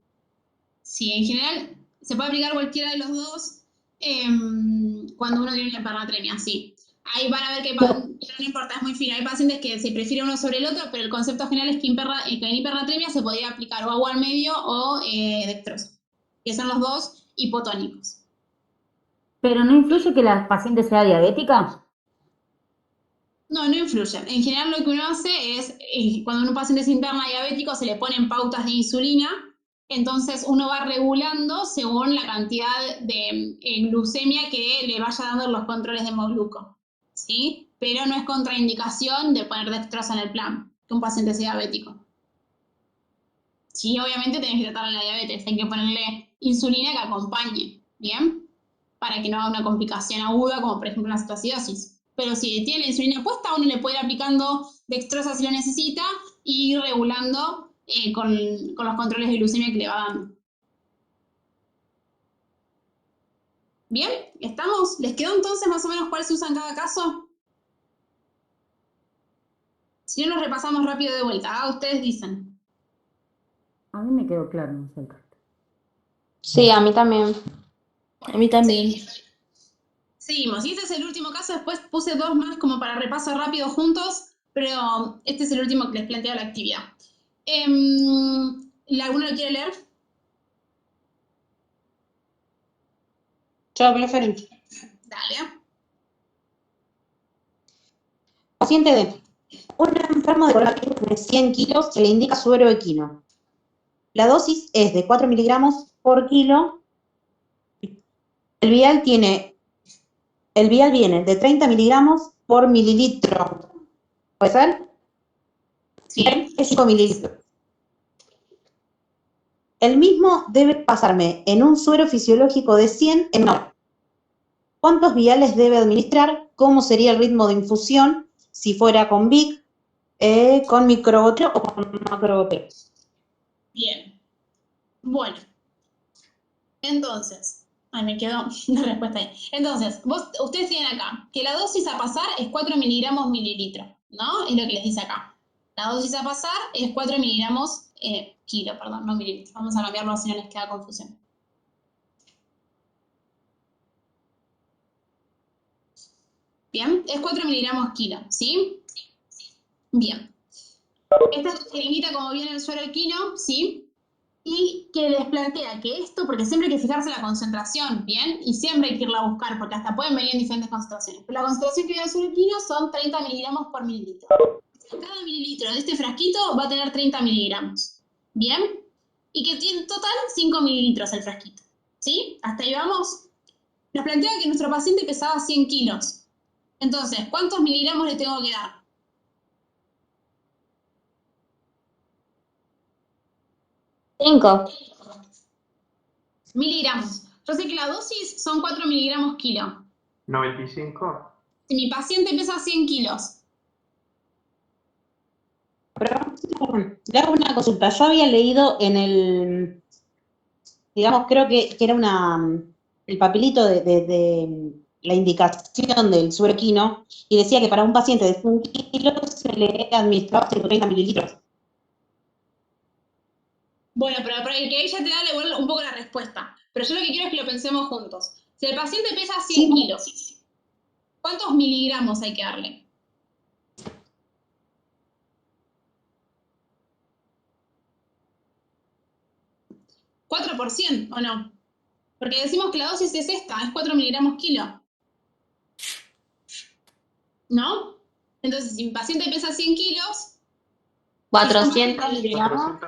sí, en general se puede aplicar cualquiera de los dos cuando uno tiene una hipernatremia, sí. Ahí van a ver que no importa, es muy fino. Hay pacientes que se prefieren uno sobre el otro, pero el concepto general es que en hipernatremia se podía aplicar o agua al medio o dextrosa, que son los dos hipotónicos. ¿Pero no influye que la paciente sea diabética? No, no influye. En general lo que uno hace es, cuando un paciente se interna diabético, se le ponen pautas de insulina, entonces uno va regulando según la cantidad de glucemia que le vaya dando los controles de hemogluco, ¿sí? Pero no es contraindicación de poner dextrosa en el plan, que un paciente sea diabético. Sí, obviamente tenés que tratar la diabetes, hay que ponerle insulina que acompañe, ¿bien? Para que no haga una complicación aguda, como por ejemplo una cetoacidosis. Pero si tiene la insulina puesta, uno le puede ir aplicando dextrosa si lo necesita y ir regulando con los controles de glucemia que le va dando. ¿Bien? ¿Estamos? ¿Les quedó entonces más o menos cuál se usa en cada caso? Si no, nos repasamos rápido de vuelta. Ah, ustedes dicen. A mí me quedó claro, no sé el resto. Sí, a mí también. A mí también. Seguimos. Y este es el último caso. Después puse dos más como para repaso rápido juntos, pero este es el último que les planteo la actividad. ¿Alguno lo quiere leer? Yo, profe. Dale. Paciente D. Un enfermo de coronavirus de 100 kilos se le indica suero equino. La dosis es de 4 miligramos por kilo El vial viene de 30 miligramos por mililitro. ¿Puede ser? Sí. Es 5 mililitros. El mismo debe pasarme en un suero fisiológico de 100 en una hora. ¿Cuántos viales debe administrar? ¿Cómo sería el ritmo de infusión si fuera con Vic, con microgoteo o con macrogoteo? Bien. Bueno. Entonces, me quedó una respuesta ahí. Entonces, ustedes tienen acá que la dosis a pasar es 4 miligramos mililitro, ¿no? Es lo que les dice acá. La dosis a pasar es 4 miligramos kilo, perdón, no mililitro. Vamos a cambiarlo así no les queda confusión. Bien, es 4 miligramos kilo, ¿sí? Bien. Esta se limita como viene el suero equino, ¿sí? Y que les plantea que esto, porque siempre hay que fijarse la concentración, ¿bien? Y siempre hay que irla a buscar, porque hasta pueden venir en diferentes concentraciones. Pero la concentración que viene el suero equino son 30 miligramos por mililitro. Cada mililitro de este frasquito va a tener 30 miligramos, ¿bien? Y que tiene en total 5 mililitros el frasquito, ¿sí? Hasta ahí vamos. Nos plantea que nuestro paciente pesaba 100 kilos. Entonces, ¿cuántos miligramos le tengo que dar? 5. Miligramos. Yo sé que la dosis son 4 miligramos kilo. 95. Si mi paciente pesa 100 kilos. Le hago una consulta. Yo había leído en el, digamos, creo que era el papelito de la indicación del suero equino y decía que para un paciente de 1 kilo se le administraba 130 mililitros. Bueno, pero que ahí ya te da un poco la respuesta. Pero yo lo que quiero es que lo pensemos juntos. Si el paciente pesa 100 kilos, ¿cuántos miligramos hay que darle? ¿4%, o no? Porque decimos que la dosis es esta, es 4 miligramos kilo. ¿No? Entonces, si mi paciente pesa 100 kilos... 400 miligramos.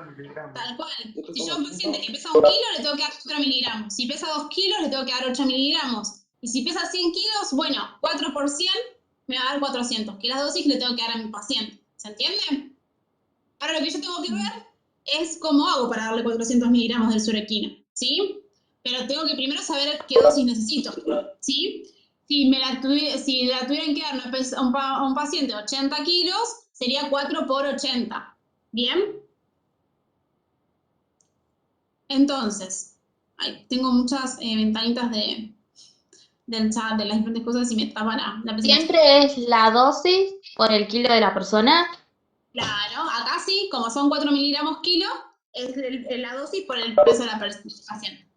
Tal cual. Si yo a un paciente que pesa 1 kilo, le tengo que dar 4 miligramos. Si pesa 2 kilos, le tengo que dar 8 miligramos. Y si pesa 100 kilos, bueno, 4 por 100 me va a dar 400, que es la dosis que le tengo que dar a mi paciente. ¿Se entiende? Ahora lo que yo tengo que ver es cómo hago para darle 400 miligramos del suero equino, ¿sí? Pero tengo que primero saber qué dosis necesito, ¿sí? Si la tuvieran que dar a un paciente de 80 kilos, sería 4 por 80, ¿bien? Entonces, tengo muchas ventanitas del chat, de las diferentes cosas y me tapan la presentación. ¿Siempre es la dosis por el kilo de la persona? Claro, acá sí, como son 4 miligramos kilo, es la dosis por el peso de la paciente.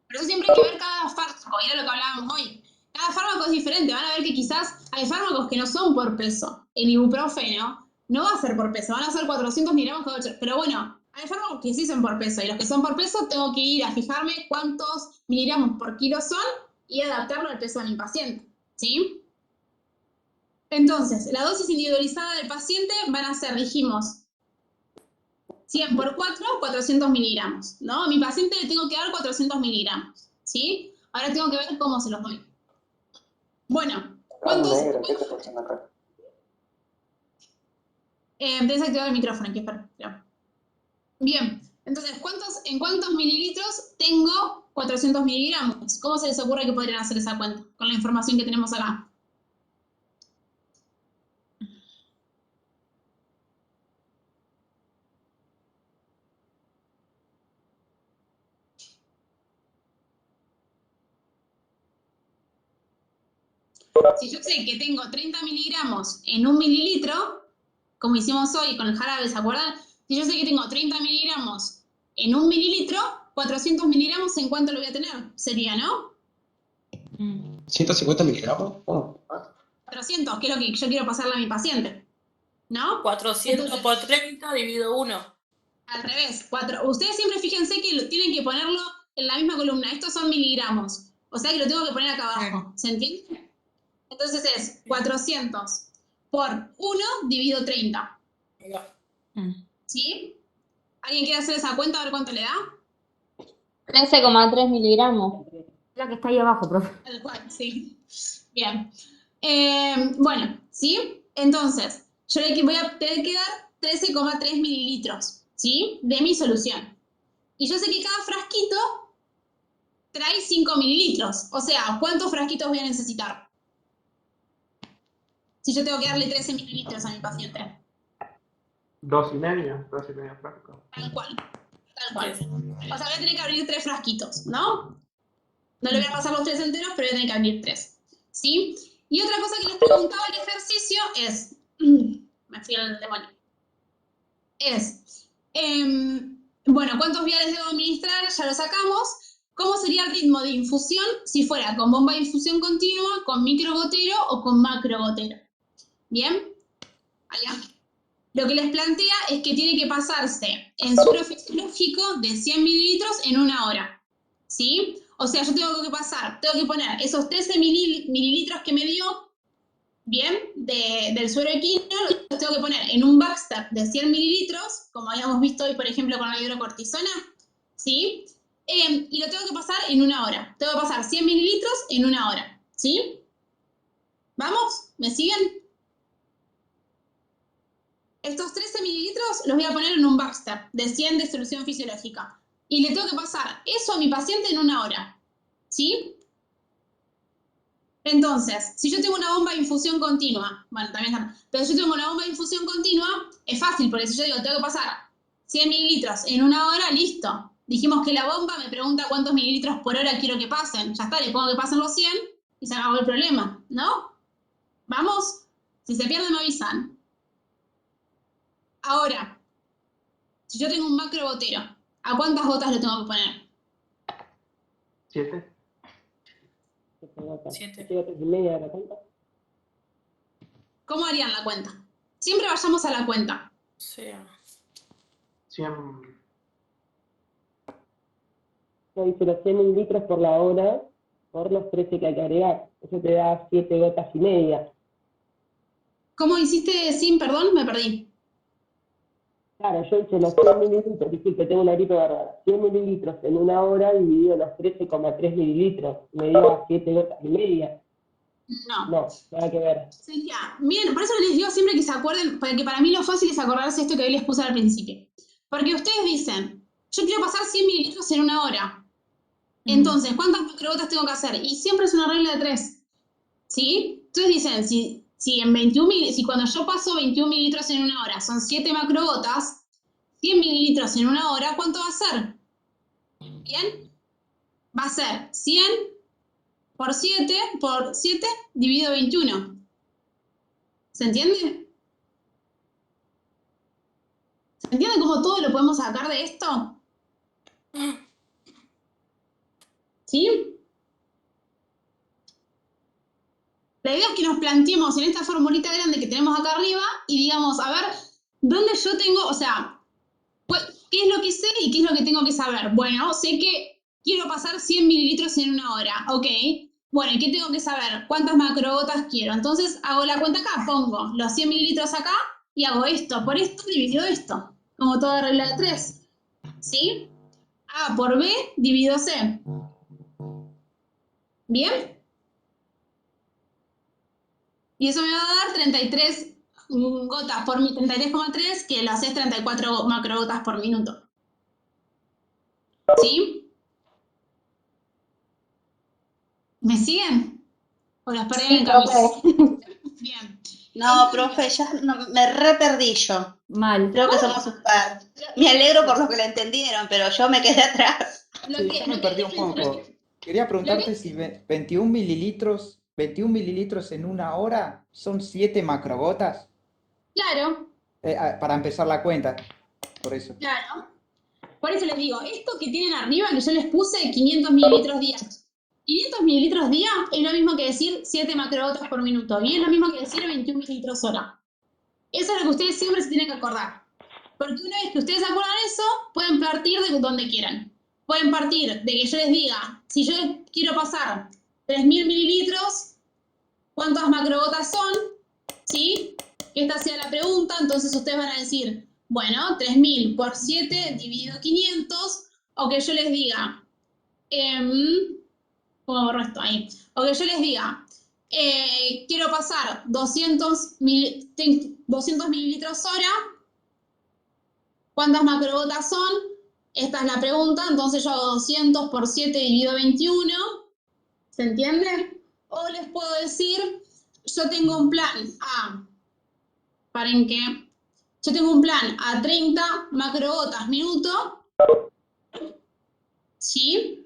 Pero eso siempre hay que ver cada fármaco, y era lo que hablábamos hoy. Cada fármaco es diferente, van a ver que quizás hay fármacos que no son por peso. El ibuprofeno no va a ser por peso, van a ser 400 miligramos cada 8. Pero bueno, hay fármacos que sí son por peso, y los que son por peso tengo que ir a fijarme cuántos miligramos por kilo son y adaptarlo al peso de mi paciente, ¿sí? Entonces, la dosis individualizada del paciente van a ser, dijimos, 100 por 4, 400 miligramos, ¿no? A mi paciente le tengo que dar 400 miligramos, ¿sí? Ahora tengo que ver cómo se los doy. Bueno, ¿cuántos? ¿Qué te pasa acá? Desactivar el micrófono, que espera. Bien, entonces, ¿en cuántos mililitros tengo 400 miligramos? ¿Cómo se les ocurre que podrían hacer esa cuenta con la información que tenemos acá? Si yo sé que tengo 30 miligramos en 1 mililitro, como hicimos hoy con el jarabe, ¿se acuerdan? Si yo sé que tengo 30 miligramos en 1 mililitro, 400 miligramos, ¿en cuánto lo voy a tener? Sería, ¿no? 150 miligramos. 400, que es lo que yo quiero pasarle a mi paciente, ¿no? 400 Entonces, por 30 dividido 1. Al revés, ustedes siempre fíjense que tienen que ponerlo en la misma columna. Estos son miligramos, o sea que lo tengo que poner acá abajo, ¿se entiende? Entonces es 400 por 1 dividido 30. ¿Sí? ¿Alguien quiere hacer esa cuenta a ver cuánto le da? 13,3 miligramos. La que está ahí abajo, profe. Tal cual, sí. Bien. Bueno, ¿sí? Entonces, yo voy a tener que dar 13,3 mililitros, ¿sí? De mi solución. Y yo sé que cada frasquito trae 5 mililitros. O sea, ¿cuántos frasquitos voy a necesitar? Si yo tengo que darle 13 mililitros a mi paciente. 2,5 frascos. Tal cual. Tal cual. O sea, voy a tener que abrir 3 frasquitos, ¿no? No le voy a pasar los 3 enteros, pero voy a tener que abrir 3. ¿Sí? Y otra cosa que les preguntaba el ejercicio es... me fui al demonio. Es... bueno, ¿cuántos viales debo administrar? Ya lo sacamos. ¿Cómo sería el ritmo de infusión si fuera con bomba de infusión continua, con microgotero o con macrogotero? ¿Bien? Allá. Lo que les plantea es que tiene que pasarse en suero fisiológico de 100 mililitros en 1 hora. ¿Sí? O sea, yo tengo que poner esos 13 mililitros que me dio, bien, del suero equino, los tengo que poner en un Baxter de 100 mililitros, como habíamos visto hoy, por ejemplo, con la hidrocortisona, ¿sí? Y lo tengo que pasar en 1 hora. Tengo que pasar 100 mililitros en 1 hora, ¿sí? ¿Vamos? ¿Me siguen? Estos 13 mililitros los voy a poner en un Baxter de 100 de solución fisiológica. Y le tengo que pasar eso a mi paciente en 1 hora. ¿Sí? Entonces, si yo tengo una bomba de infusión continua, bueno, también está, pero si yo tengo una bomba de infusión continua, es fácil, porque si yo digo, tengo que pasar 100 mililitros en 1 hora, listo. Dijimos que la bomba me pregunta cuántos mililitros por hora quiero que pasen. Ya está, le pongo que pasen los 100 y se acabó el problema, ¿no? ¿Vamos? Si se pierden, me avisan. Ahora, si yo tengo un macrogotero, ¿a cuántas gotas le tengo que poner? 7. 7. ¿Cómo harían la cuenta? Siempre vayamos a la cuenta. Sí. 100. Dice los 100 mililitros por la hora por los 13 que hay que agregar. Eso te da 7 gotas y media. ¿Cómo hiciste sin, perdón? Me perdí. Claro, yo hice los 100 mililitros, disculpe, tengo una gripe bárbara. 100 mililitros en 1 hora dividido los 13,3 mililitros. Me dio a 7 gotas y media. No, nada que ver. Sería, miren, por eso les digo siempre que se acuerden, porque para mí lo fácil es acordarse esto que hoy les puse al principio. Porque ustedes dicen, yo quiero pasar 100 mililitros en 1 hora. Entonces, ¿cuántas macrogotas tengo que hacer? Y siempre es una regla de 3. ¿Sí? Entonces dicen, si cuando yo paso 21 mililitros en 1 hora son 7 macrogotas, 100 mililitros en 1 hora, ¿cuánto va a ser? ¿Bien? Va a ser 100 por 7 dividido 21. ¿Se entiende? ¿Se entiende cómo todo lo podemos sacar de esto? ¿Sí? La idea es que nos planteemos en esta formulita grande que tenemos acá arriba y digamos, a ver, ¿dónde yo tengo, o sea, qué es lo que sé y qué es lo que tengo que saber? Bueno, sé que quiero pasar 100 mililitros en 1 hora, ok. Bueno, ¿y qué tengo que saber? ¿Cuántas macrogotas quiero? Entonces hago la cuenta acá, pongo los 100 mililitros acá y hago esto por esto dividido esto, como toda regla de 3. ¿Sí? A por B dividido C. ¿Bien? Y eso me va a dar 33 gotas por 33,3, que lo haces 34 macrogotas por minuto. ¿Sí? ¿Me siguen? ¿O los perdí en el camino? Bien. No, profe, ya me re perdí yo. Mal. Creo que somos un par. Me alegro por los que la entendieron, pero yo me quedé atrás. Sí, yo me perdí un poco. Quería preguntarte si 21 mililitros en 1 hora son 7 macrogotas. Claro. Para empezar la cuenta, por eso. Claro. Por eso les digo, esto que tienen arriba, que yo les puse 500 mililitros día. 500 mililitros día es lo mismo que decir 7 macrogotas por minuto. Y es lo mismo que decir 21 mililitros hora. Eso es lo que ustedes siempre se tienen que acordar. Porque una vez que ustedes acuerdan eso, pueden partir de donde quieran. Pueden partir de que yo les diga, si yo quiero pasar 3.000 mililitros, ¿cuántas macrogotas son? ¿Sí? Que esta sea la pregunta, entonces ustedes van a decir, bueno, 3.000 por 7 dividido 500, o que yo les diga, ¿Cómo borro esto? Ahí. O que yo les diga, quiero pasar 200 mililitros hora. ¿Cuántas macrogotas son? Esta es la pregunta, entonces yo hago 200 por 7 dividido 21. ¿Se entiende? O les puedo decir, yo tengo un plan a, paren que, yo tengo un plan a 30 macrogotas minuto, ¿sí?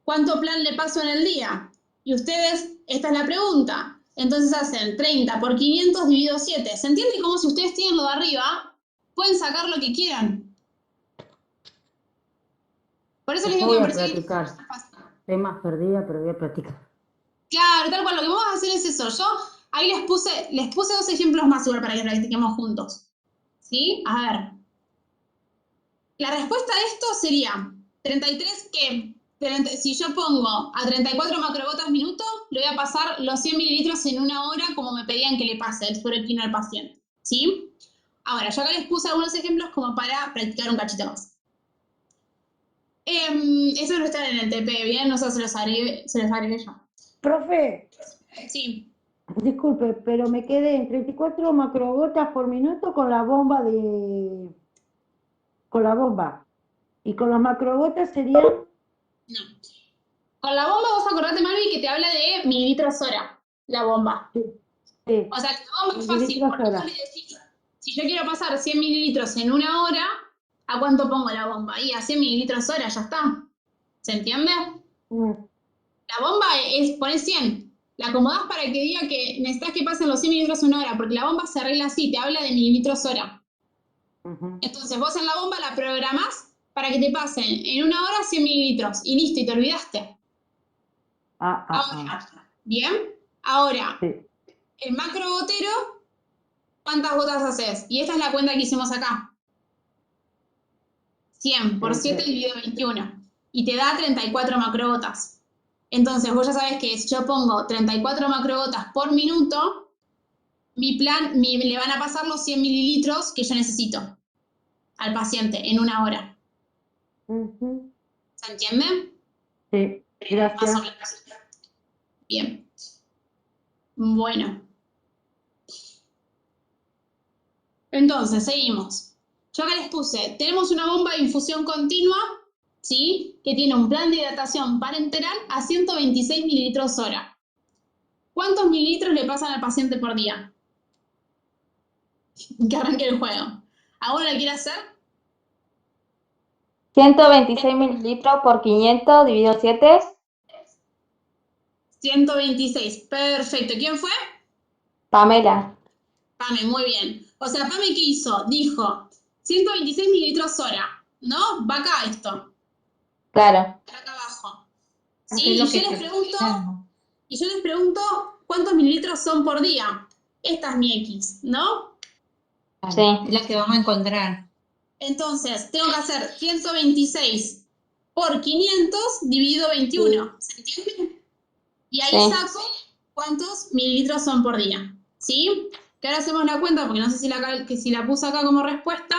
¿Cuánto plan le paso en el día? Y ustedes, esta es la pregunta. Entonces hacen 30 por 500 dividido 7. ¿Se entiende? Como si ustedes tienen lo de arriba, pueden sacar lo que quieran. Por eso les digo Voy que me a parece que practicar. Estoy más perdida, pero voy a practicar. claro, tal cual, lo que vamos a hacer es eso. Yo ahí les puse 2 ejemplos más igual para que practiquemos juntos. ¿Sí? A ver. La respuesta a esto sería 33 que si yo pongo a 34 macrogotas minuto, le voy a pasar los 100 mililitros en 1 hora como me pedían que le pase el sueroquino al paciente. ¿Sí? Ahora, yo acá les puse algunos ejemplos como para practicar un cachito más. Eso no está en el TP, ¿bien? No sé, se los agregué yo. Profe, Sí. disculpe, pero me quedé en 34 macrogotas por minuto con la bomba con la bomba. Y con las macrogotas serían... No. Con la bomba vos acordate, Malvi, que te habla de mililitros hora, la bomba. Sí. O sea, que la bomba es fácil, Mililitros porque hora. vos le decís, si yo quiero pasar 100 mililitros en 1 hora, ¿a cuánto pongo la bomba? Ahí, a 100 mililitros hora, ya está. ¿Se entiende? La bomba poner 100. La acomodás para que diga que necesitas que pasen los 100 mililitros en 1 hora, porque la bomba se arregla así, te habla de mililitros hora. Entonces vos en la bomba la programás para que te pasen en 1 hora 100 mililitros y listo, y te olvidaste. Ahora, ¿bien? Ahora, el macro gotero, ¿cuántas gotas haces? Y esta es la cuenta que hicimos acá. 100 por 7 dividido 21. Y te da 34 macrogotas. Entonces, vos ya sabés que si yo pongo 34 macrogotas por minuto, mi plan, le van a pasar los 100 mililitros que yo necesito al paciente en 1 hora. ¿Se entiende? Sí, gracias. Más o menos. Bien. Bueno. Entonces, seguimos. Yo acá les puse, tenemos una bomba de infusión continua, ¿sí? Que tiene un plan de hidratación parenteral a 126 mililitros hora. ¿Cuántos mililitros le pasan al paciente por día? Que arranque el juego. ¿Alguno lo quiere hacer? 126 mililitros por 500 dividido 7. 126, perfecto. ¿Quién fue? Pamela. Pame, muy bien. O sea, Pame, ¿qué hizo? Dijo 126 mililitros hora, ¿no? Va acá esto. Claro. Acá abajo. Porque Sí, es lo y que yo necesitamos. les pregunto cuántos mililitros son por día. Esta es mi X, ¿no? Sí. Es la que vamos a encontrar. Entonces, tengo que hacer 126 por 500 dividido 21. ¿Se entiende? Y ahí Sí. saco cuántos mililitros son por día. ¿Sí? Que ahora hacemos la cuenta, porque no sé si la puse acá como respuesta.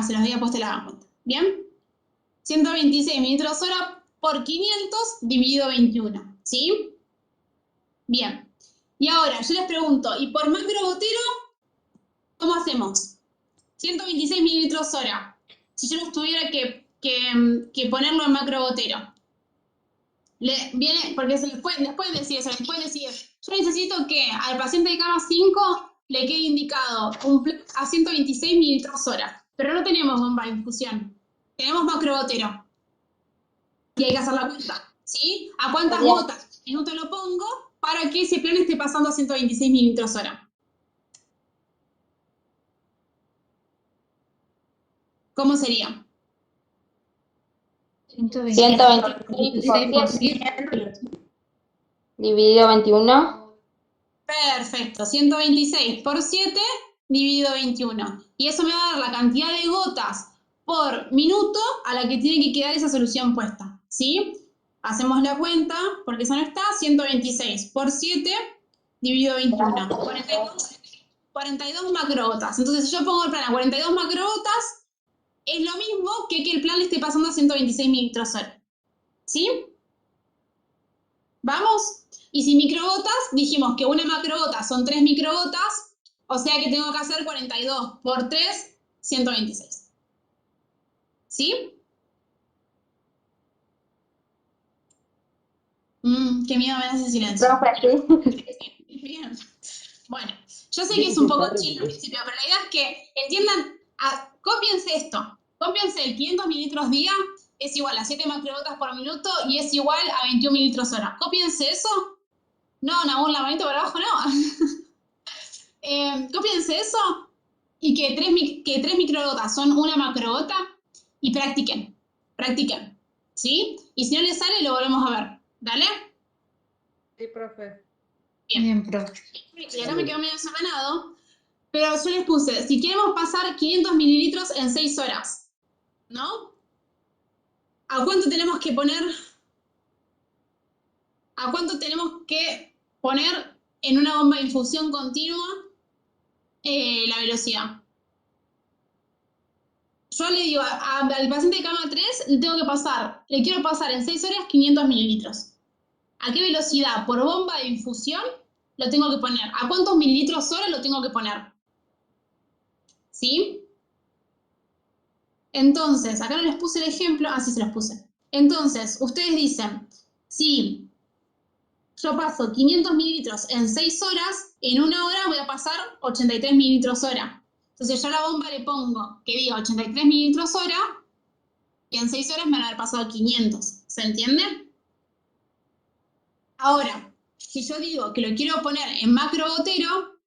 Se los había puesto la cuenta. ¿Bien? 126 mililitros hora por 500 dividido 21. ¿Sí? Bien. Y ahora, yo les pregunto, ¿y por macro gotero cómo hacemos? 126 mililitros hora. Si yo no tuviera que ponerlo en macro gotero. Porque después decir eso, después decir, yo necesito que al paciente de cama 5 le quede indicado a 126 mililitros hora. Pero no tenemos bomba de infusión. Tenemos macro gotero. Y hay que hacer la cuenta, ¿sí? ¿A cuántas gotas minuto lo pongo para que ese plan esté pasando a 126 mililitros hora? ¿Cómo sería? 126 por 7 dividido 21. Perfecto, 126 por 7 dividido 21. Y eso me va a dar la cantidad de gotas por minuto a la que tiene que quedar esa solución puesta, ¿sí? Hacemos la cuenta, porque eso no está, 126 por 7 dividido 21. 42 macrogotas. Entonces, si yo pongo el plan a 42 macrogotas, es lo mismo que el plan le esté pasando a 126 mililitros hora. ¿Sí? ¿Vamos? Y si microgotas, dijimos que una macrogota son 3 microgotas, o sea que tengo que hacer 42 por 3, 126. ¿Sí? Qué miedo me da ese silencio. Bien. Bueno, yo sé que es un poco chino al principio, pero la idea es que entiendan, cópiense esto. Cópiense el 500 mililitros día es igual a 7 macrogotas por minuto y es igual a 21 mililitros hora. Cópiense eso. No, Nabur, la manito para abajo, no. Cópiense eso y que 3 microgotas son una macrogota y practiquen. Practiquen. ¿Sí? Y si no les sale, lo volvemos a ver. ¿Dale? Sí, profe. Bien, profe. Y acá me quedó medio desordenado, pero yo les puse, si queremos pasar 500 mililitros en 6 horas, ¿no? ¿A cuánto tenemos que poner? ¿A cuánto tenemos que poner en una bomba de infusión continua la velocidad? Yo le digo al paciente de cama 3, le quiero pasar en 6 horas 500 mililitros. ¿A qué velocidad por bomba de infusión lo tengo que poner? ¿A cuántos mililitros hora lo tengo que poner? ¿Sí? Entonces, acá no les puse el ejemplo, sí se los puse. Entonces, ustedes dicen, si yo paso 500 mililitros en 6 horas, en una hora voy a pasar 83 mililitros hora. Entonces yo a la bomba le pongo que diga 83 mililitros hora y en 6 horas me van a haber pasado 500. ¿Se entiende? Ahora, si yo digo que lo quiero poner en macro gotero,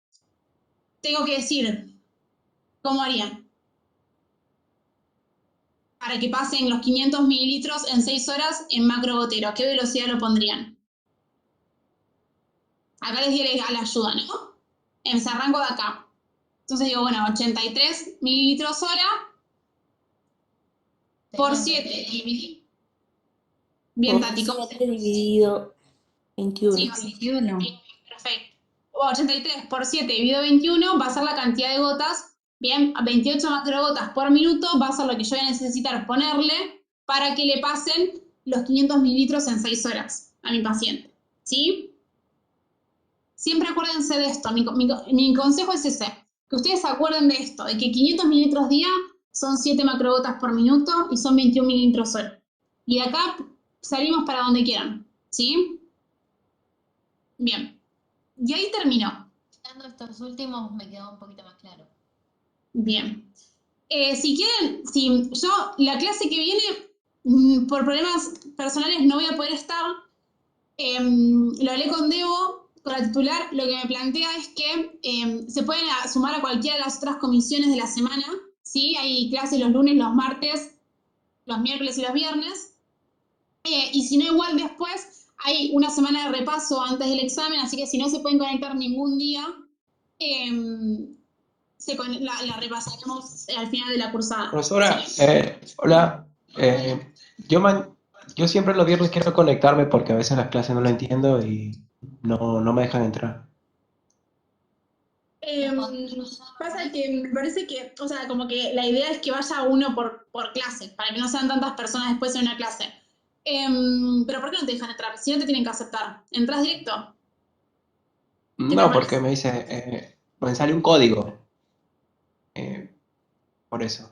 tengo que decir, ¿cómo harían? Para que pasen los 500 mililitros en 6 horas en macro gotero, ¿a qué velocidad lo pondrían? Acá les di a la ayuda, ¿no? Se arranco de acá. Entonces digo, bueno, 83 mililitros hora por 7 dividido. Bien, Tati, ¿cómo? 7 dividido 21. Sí, 21. Perfecto. 83 por 7 dividido 21 va a ser la cantidad de gotas. Bien, 28 macrogotas por minuto va a ser lo que yo voy a necesitar ponerle para que le pasen los 500 mililitros en 6 horas a mi paciente. ¿Sí? Siempre acuérdense de esto. Mi consejo es ese. Que ustedes se acuerden de esto, de que 500 mililitros día son 7 macrogotas por minuto y son 21 mililitros hora. Y de acá salimos para donde quieran. ¿Sí? Bien. Y ahí terminó. Dando estos últimos me quedó un poquito más claro. Bien. Si quieren, la clase que viene, por problemas personales no voy a poder estar. Lo hablé con Debo, con la titular, lo que me plantea es que se pueden sumar a cualquiera de las otras comisiones de la semana, ¿sí? Hay clases los lunes, los martes, los miércoles y los viernes. Y si no, igual después hay una semana de repaso antes del examen, así que si no se pueden conectar ningún día, la repasaremos al final de la cursada. Profesora, ¿Sí? hola. Yo siempre los viernes quiero conectarme porque a veces las clases no las entiendo y no me dejan entrar. Pasa que me parece que, o sea, como que la idea es que vaya uno por clase, para que no sean tantas personas después en una clase. Pero ¿por qué no te dejan entrar? Si no te tienen que aceptar, ¿entras directo? No, porque me dice, me sale un código. Por eso.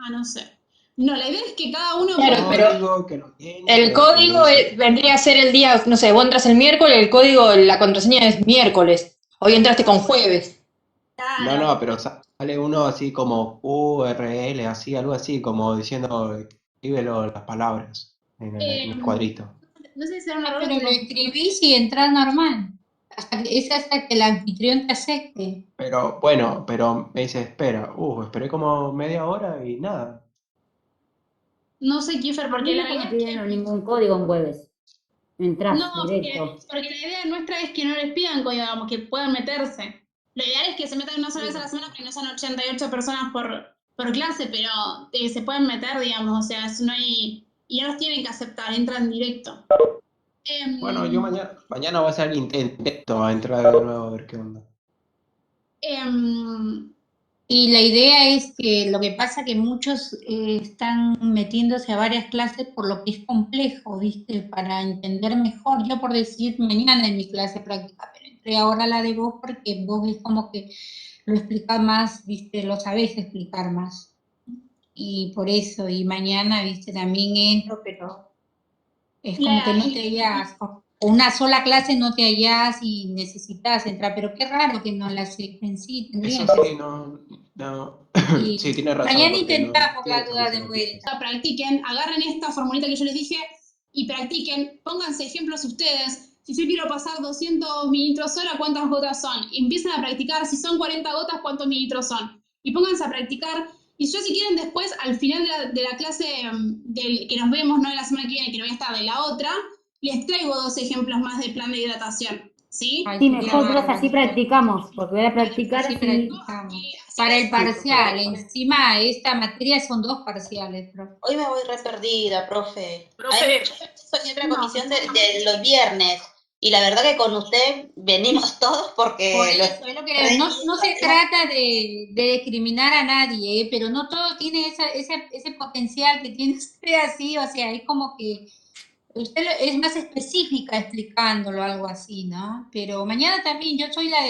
No sé. No, la idea es que cada uno Claro, pueda... pero Que lo tiene, el código vendría a ser el día, no sé, vos entras el miércoles, el código, la contraseña es miércoles. Hoy entraste con jueves. No, pero sale uno así como URL, así, algo así, como diciendo, escríbelo las palabras en el cuadrito. No sé si será un error. Pero lo escribís y entras normal. Es hasta que el anfitrión te acepte. Pero bueno, pero me dice, espera, esperé como media hora y nada. No sé, Kiefer, A porque mí la nunca me idea... pidieron ningún código en jueves. Entrás No, directo. porque la idea nuestra es que no les pidan código, digamos, que puedan meterse. Lo ideal es que se metan una sola vez a la semana, porque no son 88 personas por clase, pero se pueden meter, digamos, o sea, no hay... Y no los tienen que aceptar, entran directo. Bueno, yo mañana voy a hacer el intento a entrar de nuevo a ver qué onda. Y la idea es que lo que pasa que muchos están metiéndose a varias clases por lo que es complejo, ¿viste? Para entender mejor. Yo por decir mañana en mi clase práctica, pero entré ahora a la de vos porque vos es como que lo explicás más, ¿viste? Lo sabés explicar más. Y por eso, y mañana, ¿viste? También entro, pero es como que no te hallás. O una sola clase no te hallás y necesitas entrar, pero qué raro que no la acepten, sí, tendrían Eso que sí, no. y Sí, tienes razón, mañana porque no intentamos tiene la esa duda de función vuelta. difícil. Practiquen, agarren esta formulita que yo les dije y practiquen, pónganse ejemplos ustedes. Si yo quiero pasar 200 mililitros hora, ¿cuántas gotas son? Y empiecen a practicar, si son 40 gotas, ¿cuántos mililitros son? Y pónganse a practicar. Y yo si quieren después, al final de la clase que nos vemos, no de la semana que viene, que no voy a estar, de la otra, les traigo 2 ejemplos más del plan de hidratación. ¿Sí? Ay, Sí, sería mejor, profe, bárbaro. así practicamos, porque voy a practicar Así así. practicamos. Para el parcial, encima esta materia son 2 parciales, profe. Hoy me voy re perdida, profe. Profe, Soy otra comisión de los viernes. Y la verdad que con usted venimos todos porque Por eso, es lo que no se trata de discriminar a nadie, pero no todo tiene ese potencial que tiene usted así, o sea, es como que usted es más específica explicándolo, algo así, ¿no? Pero mañana también, yo soy la del